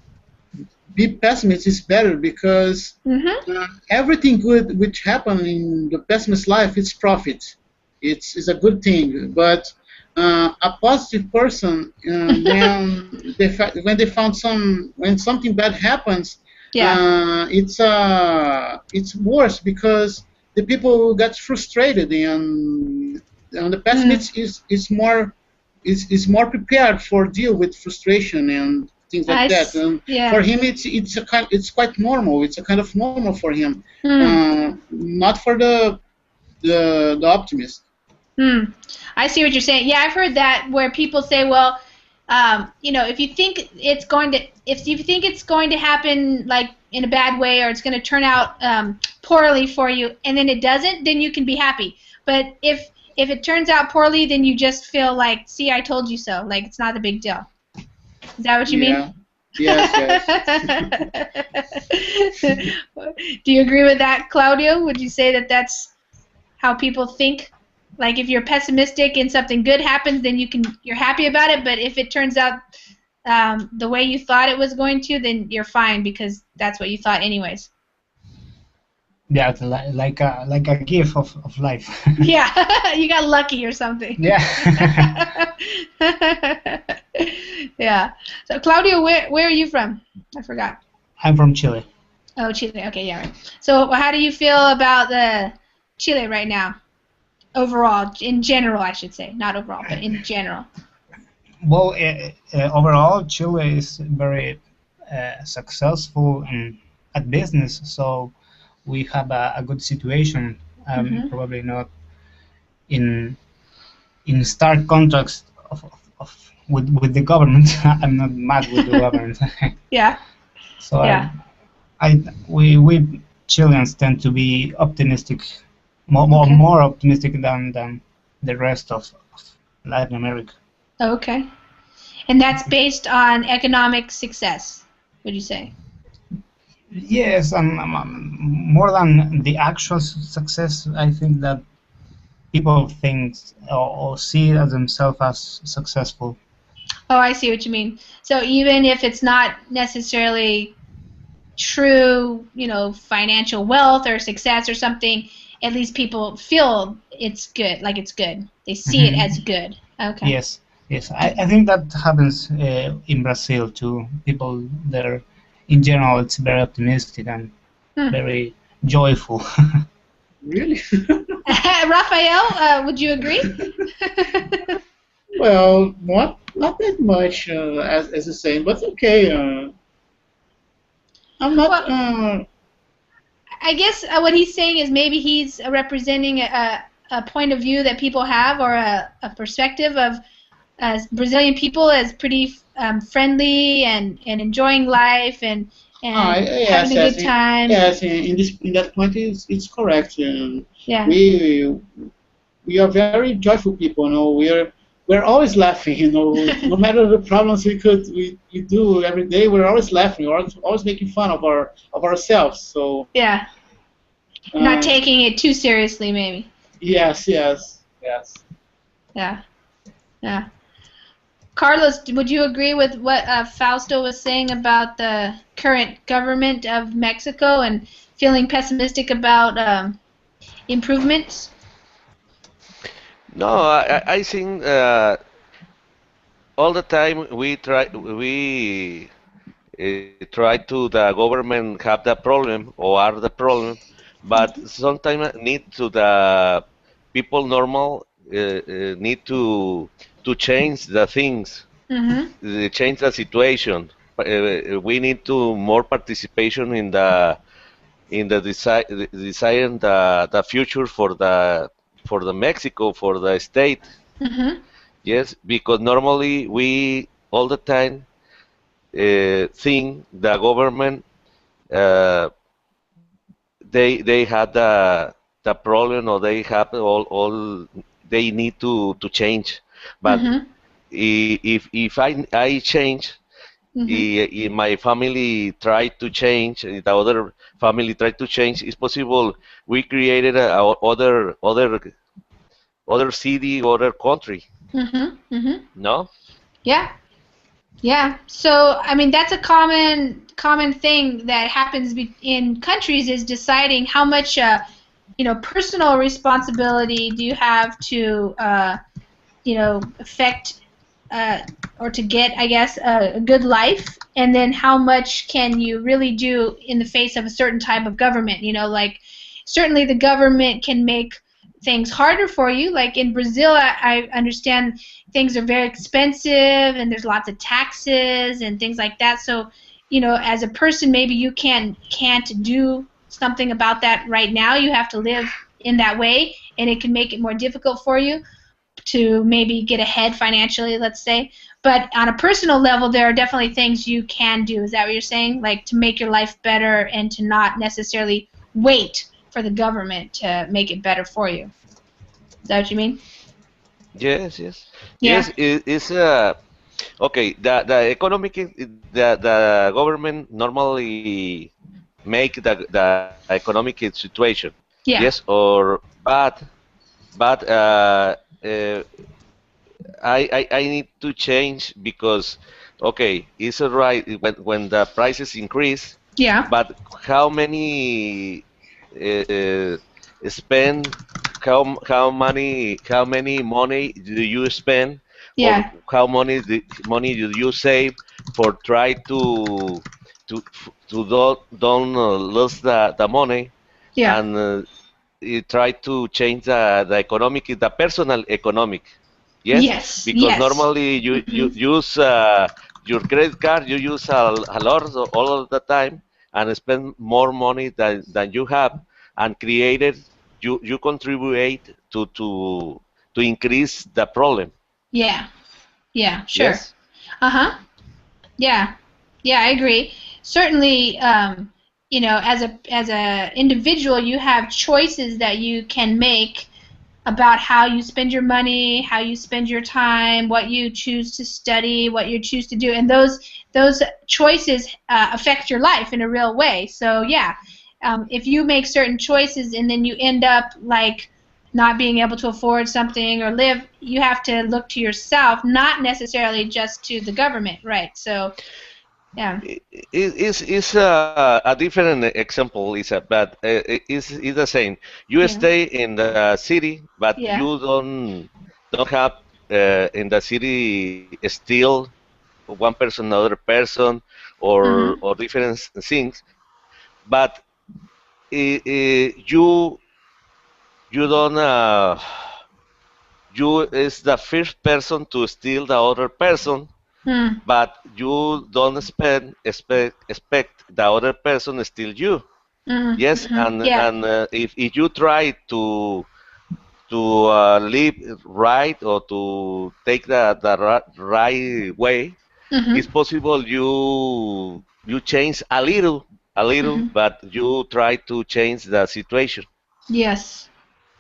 be pessimist is better because Mm-hmm. everything good which happen in the pessimist life is profit. It's a good thing. But a positive person, when they found when something bad happens, Yeah. it's worse because the people get frustrated and the Mm. pessimist is more prepared for deal with frustration and things like that. And Yeah. for him, it's quite normal. It's a kind of normal for him, Mm. not for the optimist. Hmm. I see what you're saying. Yeah, I've heard that where people say, well, if you think it's going to happen like in a bad way or it's going to turn out poorly for you, and then it doesn't, then you can be happy. But if it turns out poorly, then you just feel like, see, I told you so. Like it's not a big deal. Is that what you mean? Yeah. Yes. Do you agree with that, Claudio? Would you say that that's how people think? Like if you're pessimistic and something good happens, then you're happy about it. But if it turns out the way you thought it was going to, then you're fine because that's what you thought anyways. Yeah, it's like a gift of life. Yeah, you got lucky or something. Yeah. Yeah. So Claudio, where are you from? I forgot. I'm from Chile. Oh, Chile. Okay, yeah, right. So how do you feel about the Chile right now? Overall, in general, I should say, not overall, but in general. Well, overall, Chile is very successful at business, so we have a good situation. Mm-hmm. Probably not in stark contrast with the government. I'm not mad with the government. Yeah. So Yeah. we Chileans tend to be optimistic, Okay. more optimistic than the rest of Latin America. Okay. And that's based on economic success, would you say? Yes, more than the actual success, I think that people think or see themselves as successful. Oh, I see what you mean. So even if it's not necessarily true, financial wealth or success or something, at least people feel it's good, like it's good. They see it as good. Okay. Yes. I think that happens in Brazil too. People there, in general, it's very optimistic and very joyful. Really? Raphael, would you agree? Well, not that much as the same, but okay. I'm not. Well, I guess what he's saying is maybe he's representing a point of view that people have or a perspective of Brazilian people as pretty friendly and enjoying life and Yes, having a good time. yes. In that point, it's correct. Yeah. We are very joyful people. We're always laughing. No matter the problems we do every day, we're always laughing. We're always making fun of ourselves. So yeah. Not taking it too seriously, maybe. Yes. Yeah. Carlos, would you agree with what Fausto was saying about the current government of Mexico and feeling pessimistic about improvements? No, I think all the time we try to the government have the problem or are the problem, but sometimes need to the people normal need to change the things, Mm-hmm. change the situation. We need to more participation in the design the future for the Mexico for the state. Mm-hmm. Yes, because normally we all the time think the government uh, they had the problem or they have all they need to change. But Mm-hmm. if I change, Mm-hmm. if my family try to change, if the other family try to change, it's possible we created a other city, other country. Mm-hmm. Mm-hmm. No? Yeah. Yeah. So, I mean, that's a common thing that happens in countries is deciding how much personal responsibility do you have to affect uh, or to get, I guess, a good life, and then how much can you really do in the face of a certain type of government. Like certainly the government can make things harder for you. Like in Brazil, I understand things are very expensive and there's lots of taxes and things like that. So, as a person, maybe you can't do something about that right now. You have to live in that way, and it can make it more difficult for you to maybe get ahead financially, let's say. But on a personal level, there are definitely things you can do. Is that what you're saying? Like to make your life better and to not necessarily wait for the government to make it better for you. Is that what you mean? Yes, yes, Yeah. yes. It's okay. The economic the government normally make the economic situation. Yes, Yeah. but uh, I need to change because okay, it's all right when the prices increase, Yeah. but how many spend how many money do you spend or Yeah. how money do you save for try to don't lose the money Yeah. and you try to change the economic, the personal economic. Yes, Yes. because Yes. normally you Mhm. use your credit card, you use a lot all of the time and spend more money than you have and created you contribute to increase the problem. Yeah. Yeah. Sure. Yes. Uh-huh. Yeah. Yeah, I agree. Certainly, as a individual, you have choices that you can make about how you spend your money, how you spend your time, what you choose to study, what you choose to do, and those choices affect your life in a real way. So yeah, if you make certain choices and then you end up like not being able to afford something or live, you have to look to yourself, not necessarily just to the government, right? So yeah, Is a different example, Lisa, but it's the same. You yeah, stay in the city, but yeah, you don't have in the city still one person, another person, mhm, or different things. But you don't you is the first person to steal the other person, mm, but you don't expect the other person steal you. mhm, Yes, mhm, yeah, and if you try to live right or to take the right way, it's mhm, possible you change a little, mhm, but you try to change the situation. yes,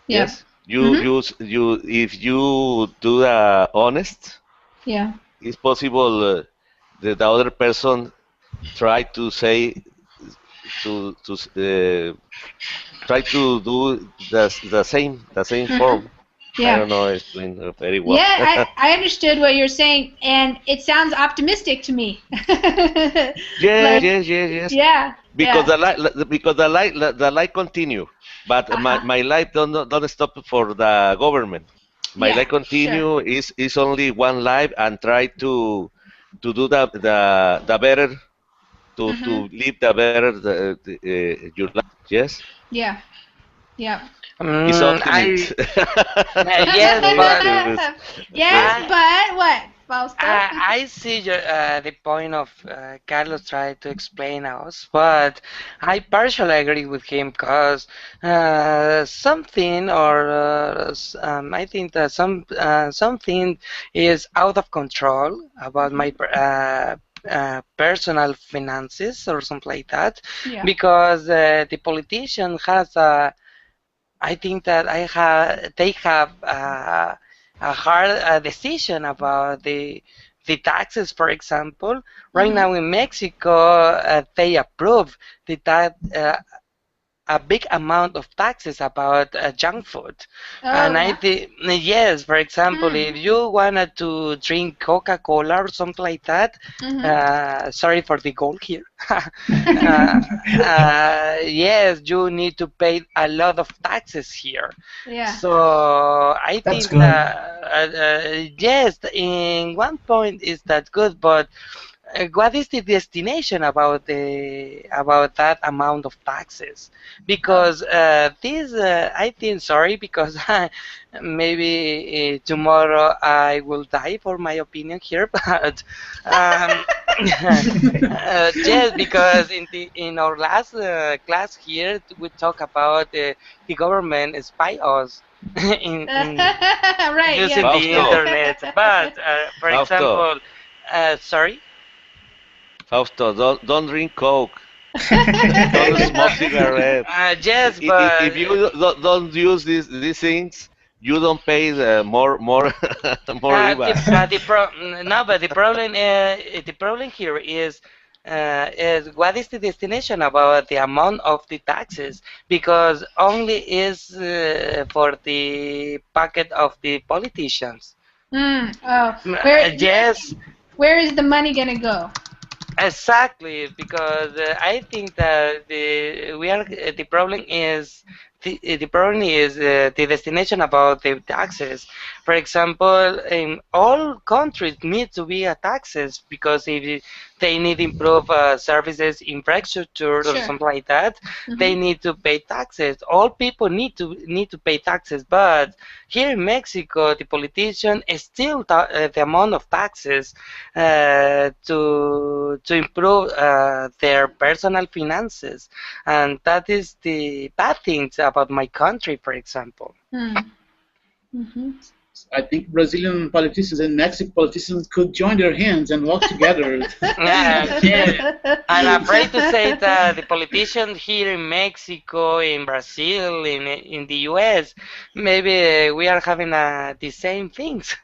yep, Yes, mhm, you if you do the honest, yeah, it's possible the other person try to say to try to do the same mhm, form. I yeah. don't know explain very well. Yeah, I understood what you're saying, and it sounds optimistic to me. Yes, Like, yes, yes, yes. yeah, Because yeah, the light continue, but my, uh-huh. my life don't stop for the government. My Yeah, life sure. continue is only one life and try to do the better to Mm-hmm. live the better your life. Yes, Yeah, yeah. it's I optimist. yes, Very but optimist. Yes, Okay. I but what, Fausto? I see the point of Carlos trying to explain us, but I partially agree with him because something or I think that something is out of control about my Hmm. personal finances or something like that, Yeah. because the politician has a I think that they have a hard decision about the taxes. For example, right Hmm. now in Mexico, they approve the tax a big amount of taxes about junk food. Oh, And I yeah. think, yes, for example, Hmm. if you wanted to drink Coca-Cola or something like that, Hmm. sorry for the goal here. Yes, you need to pay a lot of taxes here. Yeah. So I That's think good. that yes, in one point is that good, but what is the destination about that amount of taxes? Oh. Because this, I think, sorry, because maybe tomorrow I will die for my opinion here, but um, yes, because in our last class here we talk about the government spy us in Right, using yeah. the Fausto, internet. But for Fausto, example, sorry. Fausto, don't drink Coke. Don't smoke cigarette. Yes, If but you don't use these things, you don't pay the more more IVA. no, but the problem here is what is the destination about the amount of the taxes? Because only is for the pocket of the politicians. Oh, where Yes, where is the money gonna go? exactly, because I think that the problem is the destination about the taxes. For example, in all countries need to be a taxes because if they need improve services, infrastructure, or Sure. something like that, Hmm. they need to pay taxes. All people need to pay taxes, but here in Mexico, the politician is still the amount of taxes to improve their personal finances, and that is the bad things about my country, for example. Mm-hmm. I think Brazilian politicians and Mexican politicians could join their hands and work together. Yeah, I'm afraid to say that the politicians here in Mexico, in Brazil, in the US, maybe we are having the same things.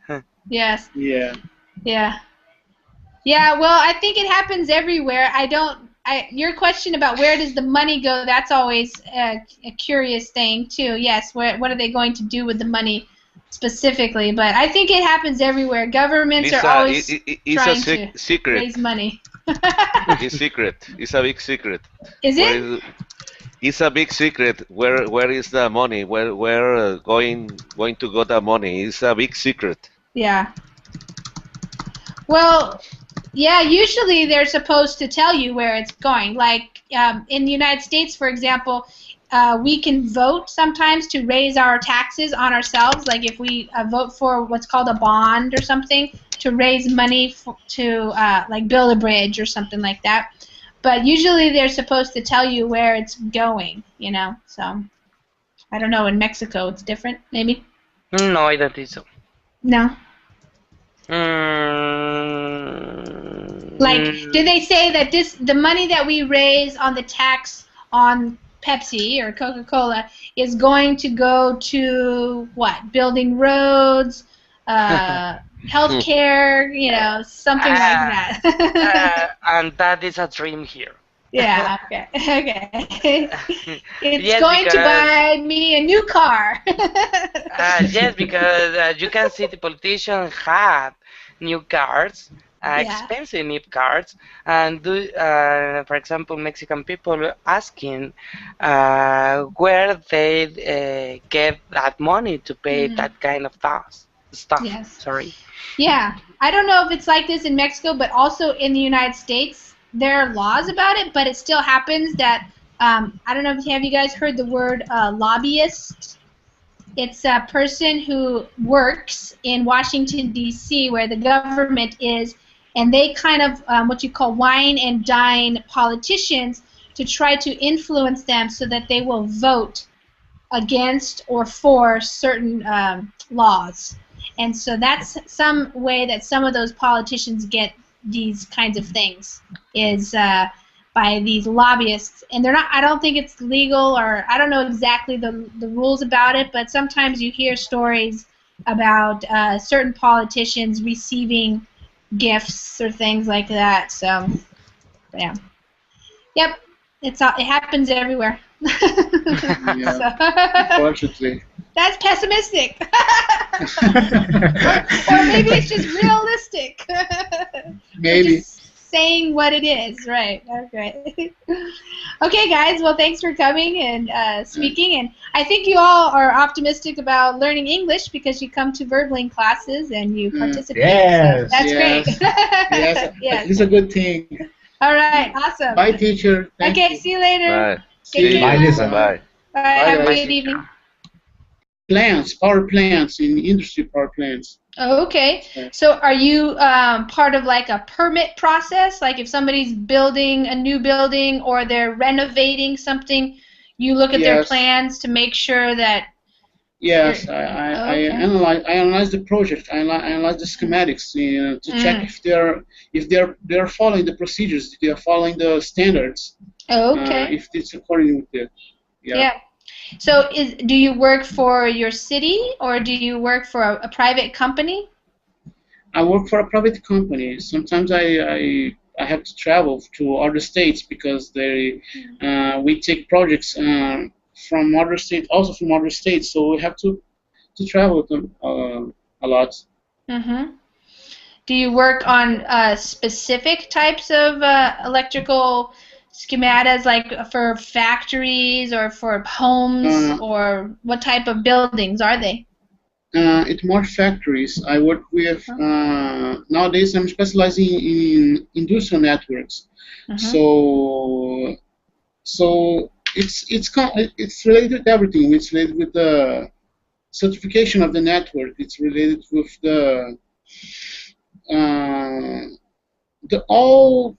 Yes. Yeah. Yeah. Yeah, well, I think it happens everywhere. I don't. Your question about where does the money go? That's always a curious thing too. Yes, what are they going to do with the money specifically? But I think it happens everywhere. Governments are Lisa, always it's a trying to secret. raise money. It's secret. It's a big secret. Is Where it? is it's a big secret. Where is the money? Where going to go the money? It's a big secret. Yeah. Well, yeah, usually they're supposed to tell you where it's going. Like in the United States, for example, we can vote sometimes to raise our taxes on ourselves. Like if we vote for what's called a bond or something to raise money to like build a bridge or something like that. But usually they're supposed to tell you where it's going, you know. So I don't know. In Mexico, it's different, maybe. No, I don't think so. No. Like, do Mm, they say that the money that we raise on the tax on Pepsi or Coca-Cola is going to go to what? Building roads, uh, healthcare, something like uh, that. and that is a dream here. Yeah, okay. Okay. It's Yes, going to because buy me a new car. yes, because you can see the politicians have new cars, Yeah. expensive NIP cards, and for example, Mexican people asking where they get that money to pay Mhm. that kind of stuff. Yes. Sorry. Yeah. I don't know if it's like this in Mexico, but also in the United States, there are laws about it, but it still happens that I don't know if have you guys heard the word lobbyist? It's a person who works in Washington, D.C., where the government is, and they kind of what you call wine and dine politicians to try to influence them so that they will vote against or for certain laws. And so that's some way that some of those politicians get these kinds of things is by these lobbyists. And they're not, I don't think it's legal, or I don't know exactly the rules about it, but sometimes you hear stories about certain politicians receiving gifts or things like that. So, yeah. Yep. It happens everywhere. Yeah, So, unfortunately. that's pessimistic. Or maybe it's just realistic. We're Maybe. just saying what it is, right? Okay. Okay, guys. Well, thanks for coming and speaking. And I think you all are optimistic about learning English because you come to Verbling classes and you participate. Yes. So that's Yes. great. Yes, Yes. it's a good thing. All right. Awesome. Bye, teacher. Thank Okay. you. See you later. Bye. Take See care. you. Bye, Lisa. Bye. All right. Bye, Have a guys. good evening. Plants, power plants, in industry power plants. Oh, okay. So are you part of like a permit process? Like if somebody's building a new building or they're renovating something, you look at their Yes. plans to make sure that. Yes, Oh, I okay. analyze the project. I analyze the schematics to check if they're following the procedures, if they are following the standards. Oh, okay. If it's according with it. Yeah. So do you work for your city or do you work for a private company? I work for a private company. Sometimes I have to travel to other states because we take projects from other states, also from other states. So we have to travel with them a lot. Mm-hmm. Do you work on specific types of electrical schematas, like for factories or for homes, or what type of buildings are they? It's more factories. I work with nowadays. I'm specializing in industrial networks. So it's related with everything. It's related with the certification of the network. It's related with the all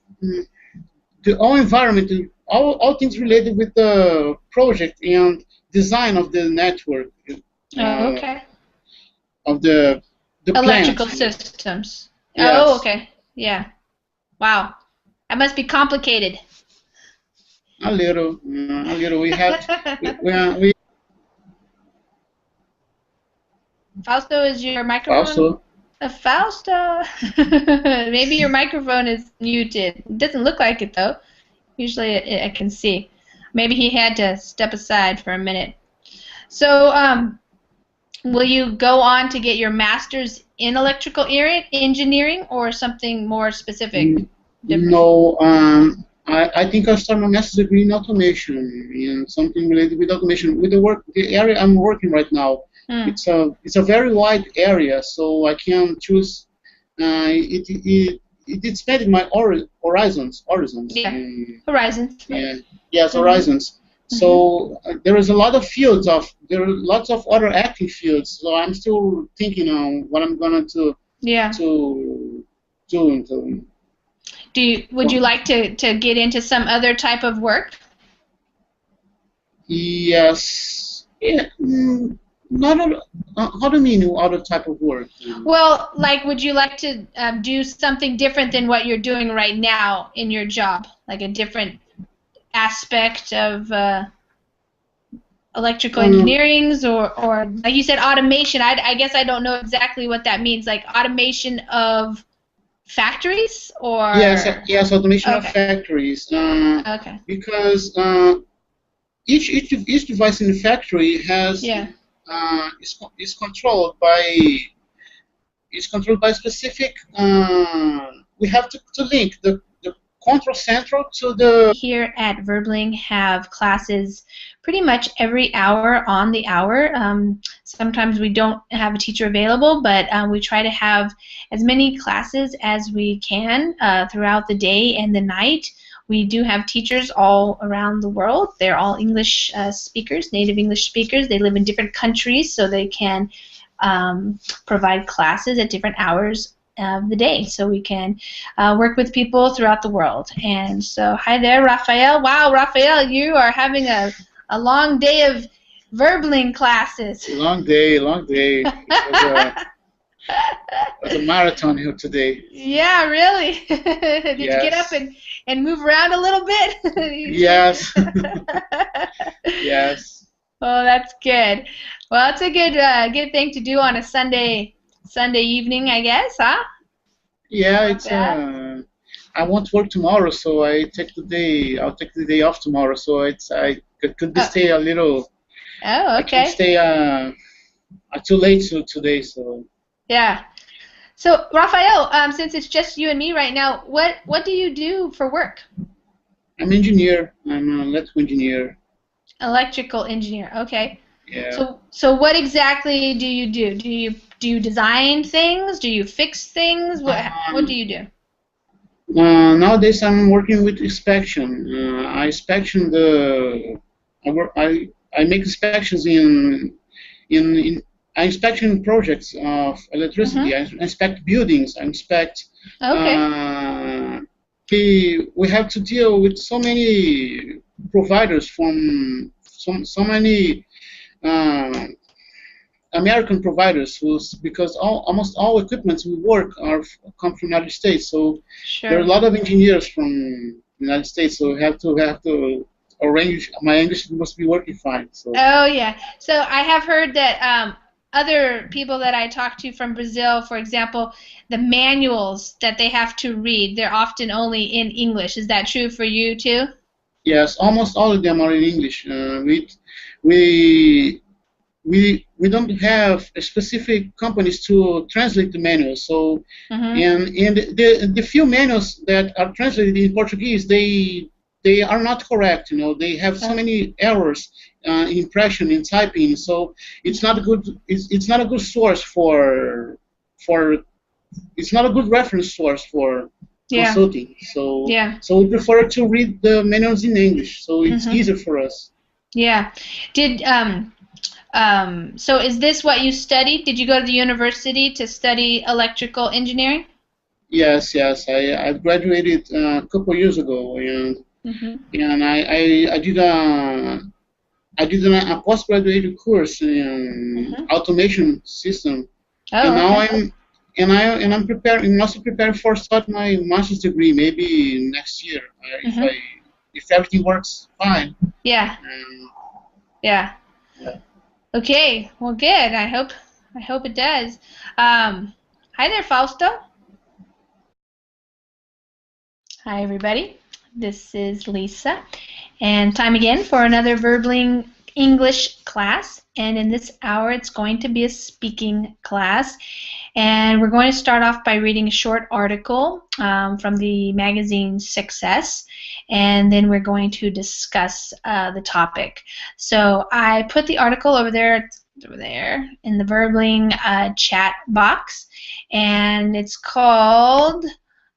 environment, all things related with the project and design of the network. Okay. Of the Electrical plant. systems. Yes. Oh, okay. Yeah. Wow. That must be complicated. A little. We have we Fausto, is your microphone? Fausto. Maybe your microphone is muted. It doesn't look like it though. Usually I can see. Maybe he had to step aside for a minute. So, will you go on to get your master's in electrical engineering or something more specific? Different? No, I think I'll start my master's degree in automation, in something related with automation. With the area I'm working right now, it's a very wide area, so I can choose. It expanded my horizons. Yeah, horizons. Yeah, yes, horizons. So there is a lot of fields there are lots of other acting fields. So I'm still thinking on what I'm gonna to do. Would you like to get into some other type of work? Yes. Yeah. Not how do you mean other type of work? Well, like, would you like to do something different than what you're doing right now in your job, like a different aspect of electrical engineering, or like you said, automation? I guess I don't know exactly what that means, like automation of factories, or yes, automation of factories. Okay. Because each device in the factory has is controlled by specific we have to link the control central to the. Here at Verbling have classes pretty much every hour on the hour. Sometimes we don't have a teacher available, but we try to have as many classes as we can throughout the day and the night. We do have teachers all around the world. They're all English speakers, native English speakers. They live in different countries, so they can provide classes at different hours of the day, so we can work with people throughout the world. And so, hi there, Raphael. Wow, Raphael, you are having a long day of Verbling classes. Long day, long day. It was a marathon here today. Yeah, really. Did Yes. you get up and move around a little bit? Yes. Yes. Oh, that's good. Well, it's a good thing to do on a Sunday evening, I guess, huh? Yeah, Not it's bad. I won't work tomorrow, so I take the day. I'll take the day off tomorrow, so I could Oh, stay a little. oh, I can't okay. stay too late today, so. Yeah. So, Raphael, since it's just you and me right now, what do you do for work? I'm engineer. I'm an electrical engineer. Electrical engineer. Okay. Yeah. So what exactly do you do? Do you design things? Do you fix things? What do you do? Nowadays I'm working with inspection. I inspection I make inspections in I inspection projects of electricity. I inspect buildings. I inspect. Okay. We have to deal with so many providers from so many American providers, because almost all equipments we work come from the United States. So there are a Sure. lot of engineers from the United States. So we have to arrange. My English must be working fine. So. Oh yeah. So I have heard that other people that I talk to from Brazil, for example, the manuals that they have to read, they're often only in English. Is that true for you too? Yes, almost all of them are in English. We we don't have specific companies to translate the manuals. So, and the few manuals that are translated in Portuguese, they are not correct. They have so many errors in impression, in typing. So it's not a good it's not a good source for it's not a good reference source for consulting. So we prefer to read the manuals in English. So it's easier for us. Yeah. So is this what you studied? Did you go to the university to study electrical engineering? Yes. I graduated a couple years ago, and I did a postgraduate course in automation system, and now I'm preparing. I'm also preparing for start my master's degree maybe next year if everything works fine. Yeah. Yeah. Okay, well, good. I hope it does. Hi there, Fausto. Hi, everybody. This is Lisa, and time again for another Verbling English class. And in this hour, it's going to be a speaking class. And we're going to start off by reading a short article from the magazine Success, and then we're going to discuss the topic. So I put the article over there in the Verbling chat box, and it's called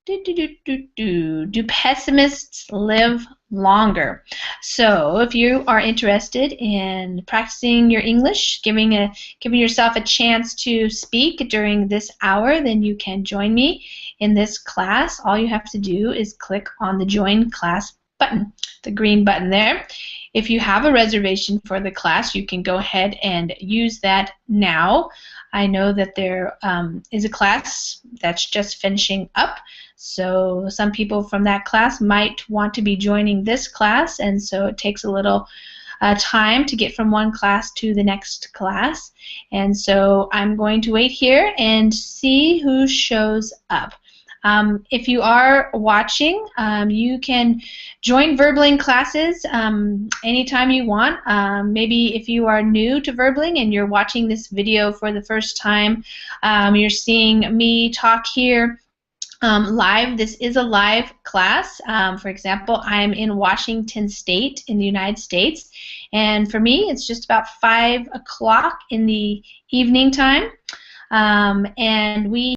Do Pessimists Live Longer? So if you are interested in practicing your English, giving yourself a chance to speak during this hour, then you can join me in this class. All you have to do is click on the Join Class button, the green button there. If you have a reservation for the class, you can go ahead and use that now. I know that there is a class that's just finishing up, so some people from that class might want to be joining this class, and so it takes a little time to get from one class to the next class. And so I'm going to wait here and see who shows up. If you are watching, you can join Verbling classes anytime you want. Maybe if you are new to Verbling and you're watching this video for the first time, you're seeing me talk here live. This is a live class. For example, I'm in Washington State in the United States, and for me, it's just about 5 o'clock in the evening time, and we